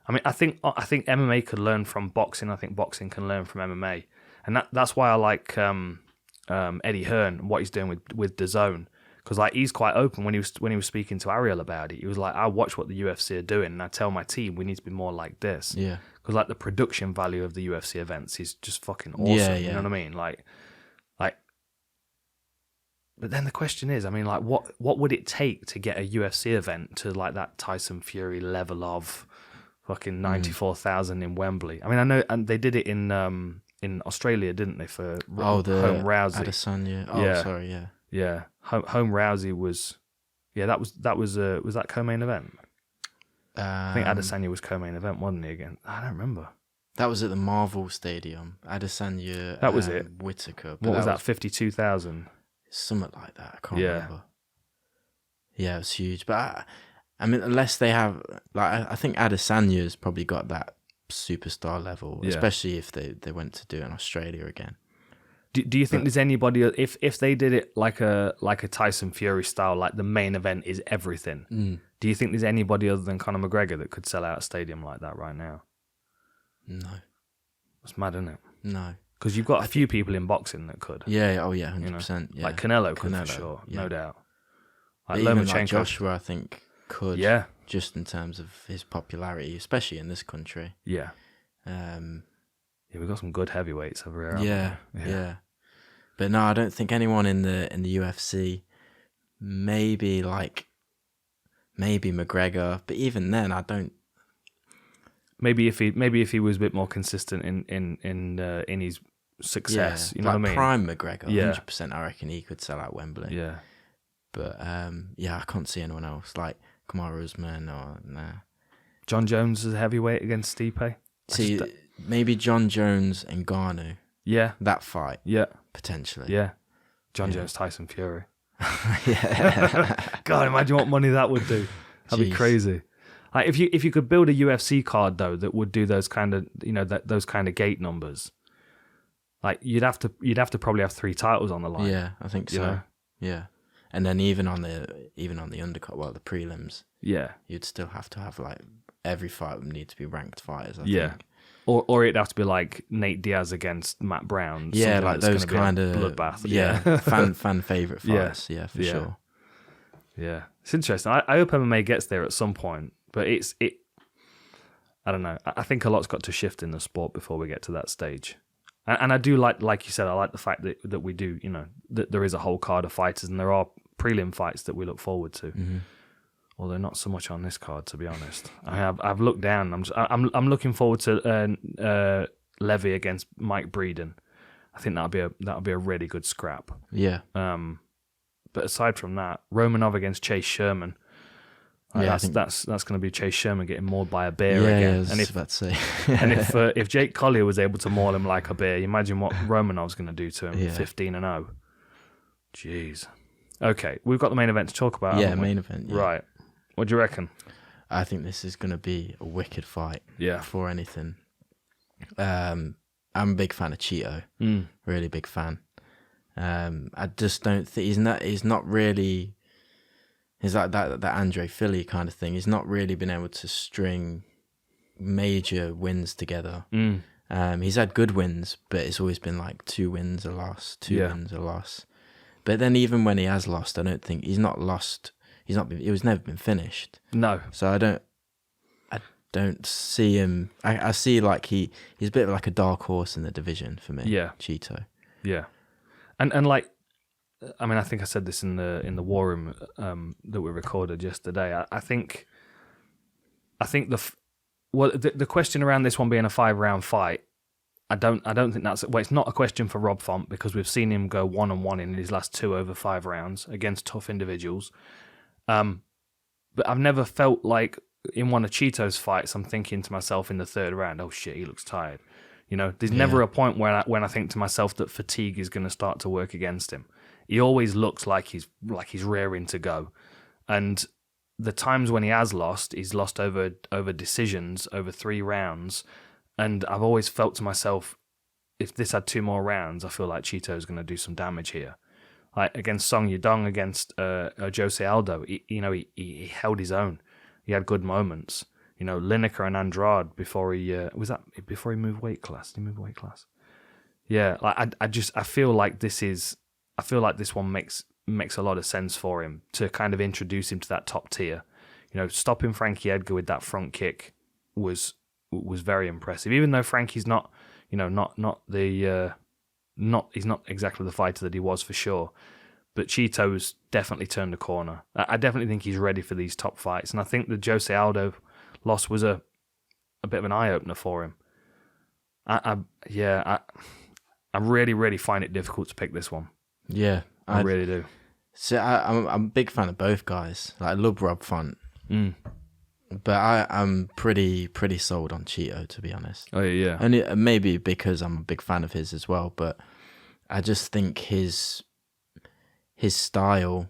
I mean, I think MMA could learn from boxing. I think boxing can learn from MMA, and that's why I like Eddie Hearn and what he's doing with DAZN, because like he's quite open when he was speaking to Ariel about it. He was like, I watch what the UFC are doing, and I tell my team we need to be more like this. Yeah, because like the production value of the UFC events is just fucking awesome. Yeah. You know what I mean? Like. But then the question is, I mean, like, what would it take to get a UFC event to like that Tyson Fury level of fucking 94,000 in Wembley? I mean, I know, and they did it in Australia, didn't they? For Home Rousey. Adesanya. Oh, sorry, yeah, yeah. Home Rousey was that co-main event? I think Adesanya was co-main event, wasn't he? Again, I don't remember. That was at the Marvel Stadium. Adesanya. That was it. Whitaker. What was that? 52,000. Something like that. I can't remember. Yeah, it was huge. But I mean, unless they have, like, I think Adesanya's probably got that superstar level, especially if they went to do it in Australia again. Do you think there's anybody, if they did it like a Tyson Fury style, like the main event is everything? Do you think there's anybody other than Conor McGregor that could sell out a stadium like that right now? No. That's mad, isn't it? No. Because you've got a few people in boxing that could. Yeah, 100%. You know? Yeah. Like Canelo could for sure, no doubt. Like even like Joshua, I think, could. Yeah. Just in terms of his popularity, especially in this country. Yeah. We've got some good heavyweights over here. Yeah. But no, I don't think anyone in the UFC. Maybe McGregor, but even then, I don't. Maybe if he was a bit more consistent in his success, you know what I mean? Prime McGregor, 100%. I reckon he could sell out Wembley. Yeah, but I can't see anyone else like Kamaru Usman or nah. John Jones is a heavyweight against Stipe. See, maybe John Jones and Ngannou. Yeah, that fight. Yeah, potentially. Yeah, John Jones, Tyson Fury. God, imagine what money that would do. That'd be crazy. Like if you could build a UFC card though that would do those kind of those kind of gate numbers, like you'd have to probably have 3 titles on the line. Yeah, I think so. You know? Yeah, and then even on the undercard, the prelims. Yeah, you'd still have to have like every fight would need to be ranked fighters. I think. Or it'd have to be like Nate Diaz against Matt Brown. Yeah, like those kind of bloodbath. Yeah, fan favorite fights. Yeah, for sure. Yeah, it's interesting. I hope MMA gets there at some point. But I don't know. I think a lot's got to shift in the sport before we get to that stage. And I do like you said, I like the fact that we do, that there is a whole card of fighters and there are prelim fights that we look forward to. Mm-hmm. Although not so much on this card, to be honest. I've looked down. I'm looking forward to Levy against Mike Breeden. I think that'll be a really good scrap. Yeah. But aside from that, Romanov against Chase Sherman. That's going to be Chase Sherman getting mauled by a bear again. Yeah, and about to say. And if Jake Collier was able to maul him like a bear, you imagine what Romanov's going to do to him. 15-0. Jeez. Okay, we've got the main event to talk about. Yeah, main event. Yeah. Right. What do you reckon? I think this is going to be a wicked fight. Yeah. Before anything. I'm a big fan of Cheeto. Really big fan. I just don't think he's not really. He's like that Andre Philly kind of thing. He's not really been able to string major wins together. He's had good wins, but it's always been like 2 wins, a loss, 2 wins, a loss. But then even when he has lost, I don't think he's not lost. It was never been finished. No. So I don't see him. I see like he's a bit of like a dark horse in the division for me. Yeah. Cheeto. Yeah. And like, I mean, I think I said this in the war room that we recorded yesterday. I think the question around this one being a 5-round fight, I don't think that's it's not a question for Rob Font, because we've seen him go 1-1 in his last 2 over 5 rounds against tough individuals. But I've never felt like in one of Cheeto's fights, I'm thinking to myself in the 3rd round, oh shit, he looks tired. There's never a point when I think to myself that fatigue is going to start to work against him. He always looks like he's raring to go, and the times when he has lost, he's lost over decisions over 3 rounds, and I've always felt to myself, if this had 2 more rounds, I feel like Cheeto's going to do some damage here. Like against Song Yadong, against Jose Aldo, he held his own. He had good moments. Lineker and Andrade before he moved weight class. Did he move weight class? Yeah, like I feel like this one makes a lot of sense for him to kind of introduce him to that top tier. Stopping Frankie Edgar with that front kick was very impressive. Even though Frankie's not he's not exactly the fighter that he was for sure, but Cheeto's definitely turned the corner. I definitely think he's ready for these top fights, and I think the Jose Aldo loss was a bit of an eye opener for him. I really, really find it difficult to pick this one. Yeah, I really do. So I'm a big fan of both guys. Like, I love Rob Font, but I'm pretty sold on Cheeto, to be honest. Oh yeah, and maybe because I'm a big fan of his as well. But I just think his style,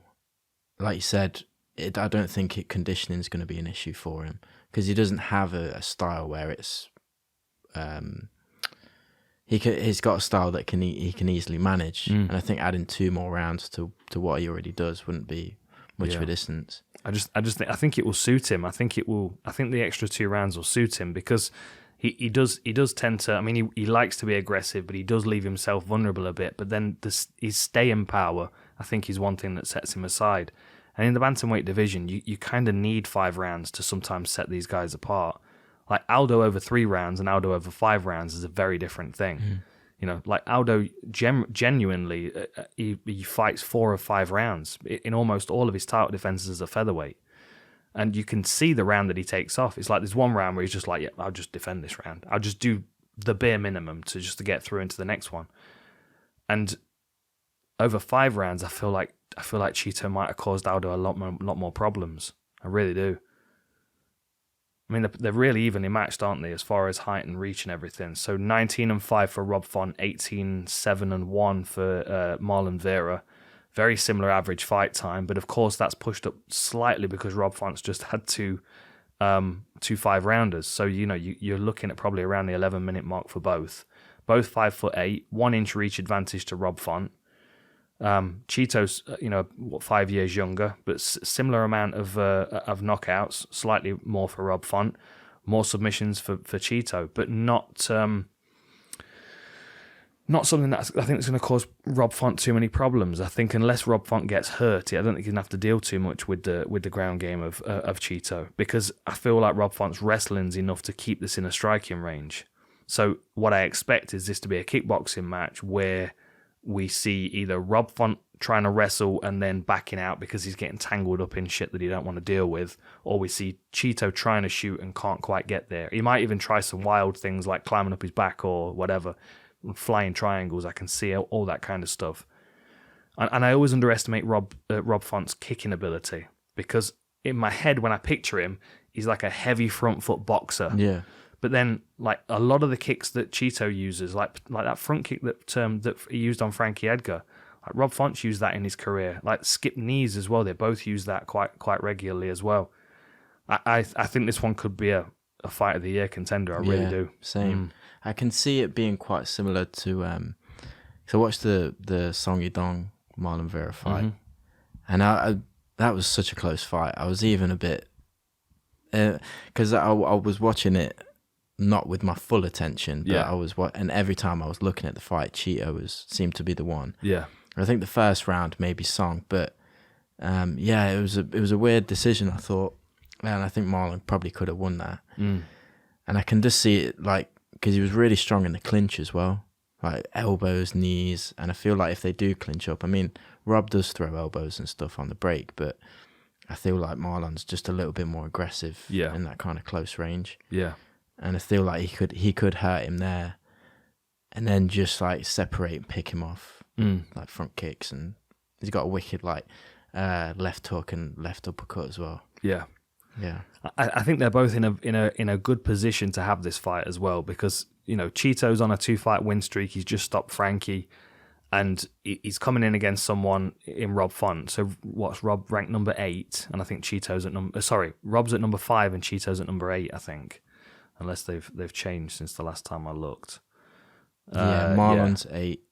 like you said, I don't think conditioning is going to be an issue for him, because he doesn't have a style where it's he's got a style that he can easily manage, and I think adding 2 more rounds to what he already does wouldn't be much of a distance. I think it will suit him. I think the extra 2 rounds will suit him, because he does tend to. I mean, he likes to be aggressive, but he does leave himself vulnerable a bit. But then his staying power, I think, is one thing that sets him aside. And in the bantamweight division, you kind of need 5 rounds to sometimes set these guys apart. Like Aldo over 3 rounds and Aldo over 5 rounds is a very different thing. Like Aldo genuinely, he fights 4 or 5 rounds in almost all of his title defenses as a featherweight. And you can see the round that he takes off. It's like there's one round where he's just like, yeah, I'll just defend this round. I'll just do the bare minimum to get through into the next one. And over 5 rounds, I feel like Cheeto might have caused Aldo a lot more problems. I really do. I mean, they're really evenly matched, aren't they, as far as height and reach and everything? So 19-5 for Rob Font, 18-7-1 for Marlon Vera. Very similar average fight time, but of course that's pushed up slightly because Rob Font's just had two 5-rounders. So you're looking at probably around the 11-minute mark for both. Both 5'8", 1 inch reach advantage to Rob Font. Cheeto's 5 years younger, but similar amount of knockouts, slightly more for Rob Font, more submissions for Cheeto, but not something that I think is going to cause Rob Font too many problems. I think unless Rob Font gets hurt, I don't think he's going to have to deal too much with the ground game of Cheeto, because I feel like Rob Font's wrestling's enough to keep this in a striking range. So what I expect is this to be a kickboxing match where we see either Rob Font trying to wrestle and then backing out because he's getting tangled up in shit that he don't want to deal with, or we see Cheeto trying to shoot and can't quite get there. He might even try some wild things like climbing up his back or whatever, flying triangles. I can see all that kind of stuff. And I always underestimate Rob Font's kicking ability, because in my head when I picture him, he's like a heavy front foot boxer. Yeah. But then, like a lot of the kicks that Cheeto uses, like that front kick that he used on Frankie Edgar, Like Rob Font's used that in his career. Like skip knees as well. They both use that quite regularly as well. I think this one could be a fight of the year contender. I really do. Same. I can see it being quite similar to. So I watched the Song Yudong Marlon Vera fight, and I that was such a close fight. I was even a bit because I was watching it not with my full attention, but I was and every time I was looking at the fight, Cheeto seemed to be the one. Yeah, I think the first round maybe Song, but it was a weird decision. I thought, and I think Marlon probably could have won that. And I can just see it like because he was really strong in the clinch as well, like elbows, knees, and I feel like if they do clinch up, I mean Rob does throw elbows and stuff on the break, but I feel like Marlon's just a little bit more aggressive in that kind of close range. Yeah. And I feel like he could hurt him there, and then just like separate and pick him off, like front kicks, and he's got a wicked like left hook and left uppercut as well. Yeah, yeah. I think they're both in a good position to have this fight as well because Cheeto's on a 2-fight win streak. He's just stopped Frankie, and he's coming in against someone in Rob Font. So what's Rob ranked number 8, and I think Cheeto's at Rob's at number 5 and Cheeto's at number 8, I think. Unless they've changed since the last time I looked. Marlon's 8,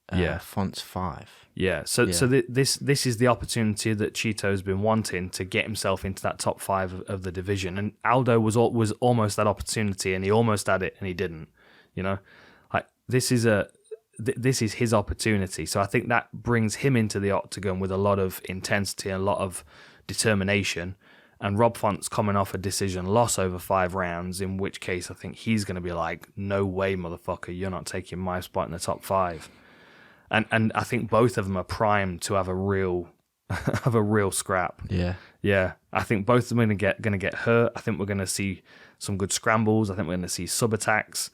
Font's 5. Yeah, so this is the opportunity that Cheeto's been wanting to get himself into that top 5 of the division, and Aldo was almost that opportunity, and he almost had it, and he didn't. Like this is his opportunity. So I think that brings him into the octagon with a lot of intensity and a lot of determination. And Rob Font's coming off a decision loss over 5 rounds, in which case I think he's going to be like, no way, motherfucker, you're not taking my spot in the top 5. And I think both of them are primed to have a real scrap. Yeah. Yeah. I think both of them are going to get hurt. I think we're going to see some good scrambles. I think we're going to see sub-attacks.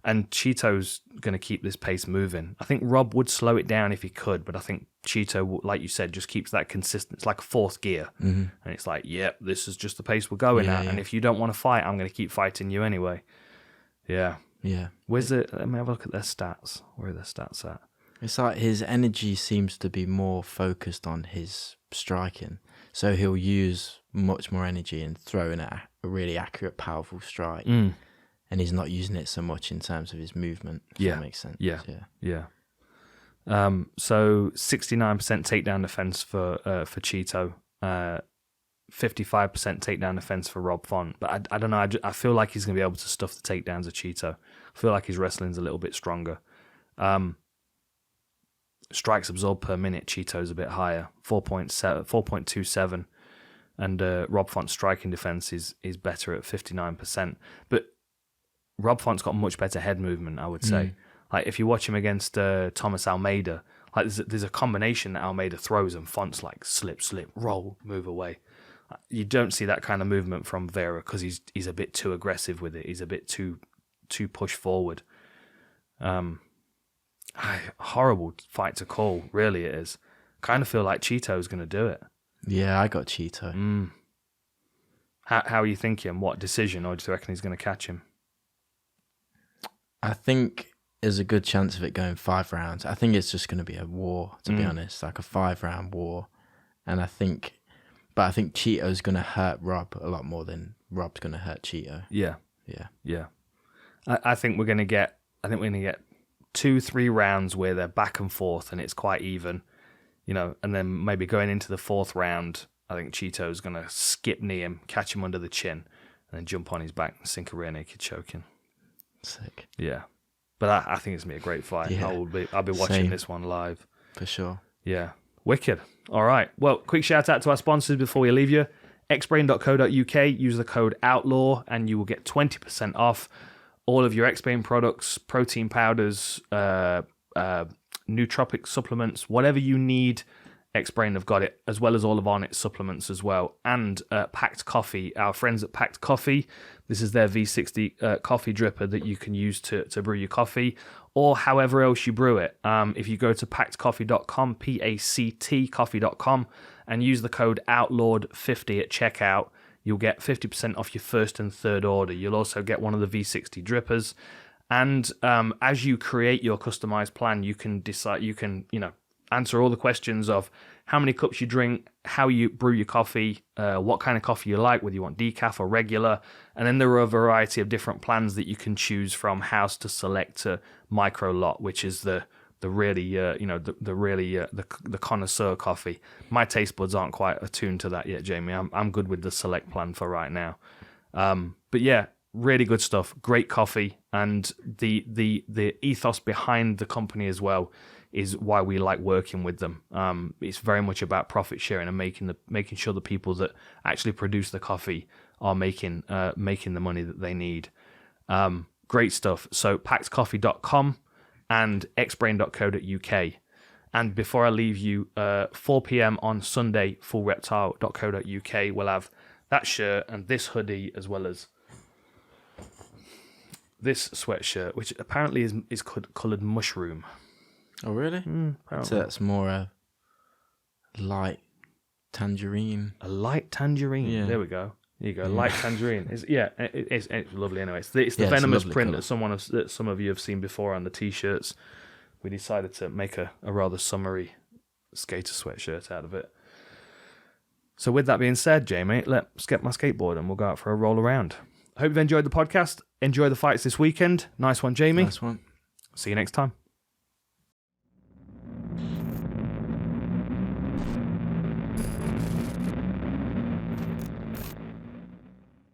And Cheeto's going to keep this pace moving. I think Rob would slow it down if he could, but I think Cheeto, like you said, just keeps that consistent. It's like a 4th gear. And it's like, this is just the pace we're going at. Yeah. And if you don't want to fight, I'm going to keep fighting you anyway. Yeah. Yeah. Let me have a look at their stats. Where are their stats at? It's like his energy seems to be more focused on his striking. So he'll use much more energy and throw in a really accurate, powerful strike. And he's not using it so much in terms of his movement. If that makes sense. Yeah. So 69% takedown defense for Cheeto, 55% takedown defense for Rob Font. But I don't know. I feel like he's going to be able to stuff the takedowns of Cheeto. I feel like his wrestling's a little bit stronger. Strikes absorbed per minute, Cheeto's a bit higher, 4.27, and Rob Font's striking defense is better at 59%. But Rob Font's got much better head movement, I would say. Like if you watch him against Thomas Almeida, like there's a combination that Almeida throws and Font's like slip, roll, move away. You don't see that kind of movement from Vera because he's a bit too aggressive with it. He's a bit too push forward. Horrible fight to call, really it is. Kind of feel like Cheeto's going to do it. Yeah, I got Cheeto. How are you thinking? What decision, or do you reckon he's going to catch him? I think there's a good chance of it going 5 rounds. I think it's just going to be a war, to be honest, like a 5-round war. And I think Cheeto's going to hurt Rob a lot more than Rob's going to hurt Cheeto. Yeah. I think we're going to get 2-3 rounds where they're back and forth and it's quite even, and then maybe going into the 4th round, I think Cheeto's going to skip knee him, catch him under the chin, and then jump on his back and sink a rear naked choke in. Sick. Yeah. But I think it's going to be a great fight. Yeah. I'll be watching this one live. For sure. Yeah. Wicked. All right. Well, quick shout out to our sponsors before we leave you. xbrain.co.uk. Use the code OUTLAW and you will get 20% off all of your X-Brain products, protein powders, nootropic supplements, whatever you need. X-Brain have got it, as well as all of Onnit's supplements as well. And Packed Coffee, our friends at Packed Coffee. This is their V60 coffee dripper that you can use to brew your coffee, or however else you brew it. If you go to packedcoffee.com, PACT coffee.com, and use the code OUTLAWED50 at checkout, you'll get 50% off your first and third order. You'll also get one of the V60 drippers. And as you create your customized plan, you can decide, answer all the questions of how many cups you drink, how you brew your coffee, what kind of coffee you like, whether you want decaf or regular. And then there are a variety of different plans that you can choose from house to select to micro lot, which is the really, the connoisseur coffee. My taste buds aren't quite attuned to that yet, Jamie. I'm good with the select plan for right now. But yeah, really good stuff. Great coffee, and the ethos behind the company as well is why we like working with them. It's very much about profit sharing and making sure the people that actually produce the coffee are making the money that they need. Great stuff. So paxcoffee.com and xbrain.co.uk. And before I leave you, 4 p.m. on Sunday, fullreptile.co.uk, we'll have that shirt and this hoodie, as well as this sweatshirt, which apparently is coloured mushroom. Oh, really? So that's more light tangerine. A light tangerine. Yeah. There we go. There you go. Light tangerine. It's lovely anyway. It's the venomous print colour that some of you have seen before on the t-shirts. We decided to make a rather summery skater sweatshirt out of it. So with that being said, Jamie, let's get my skateboard and we'll go out for a roll around. I hope you've enjoyed the podcast. Enjoy the fights this weekend. Nice one, Jamie. Nice one. See you next time.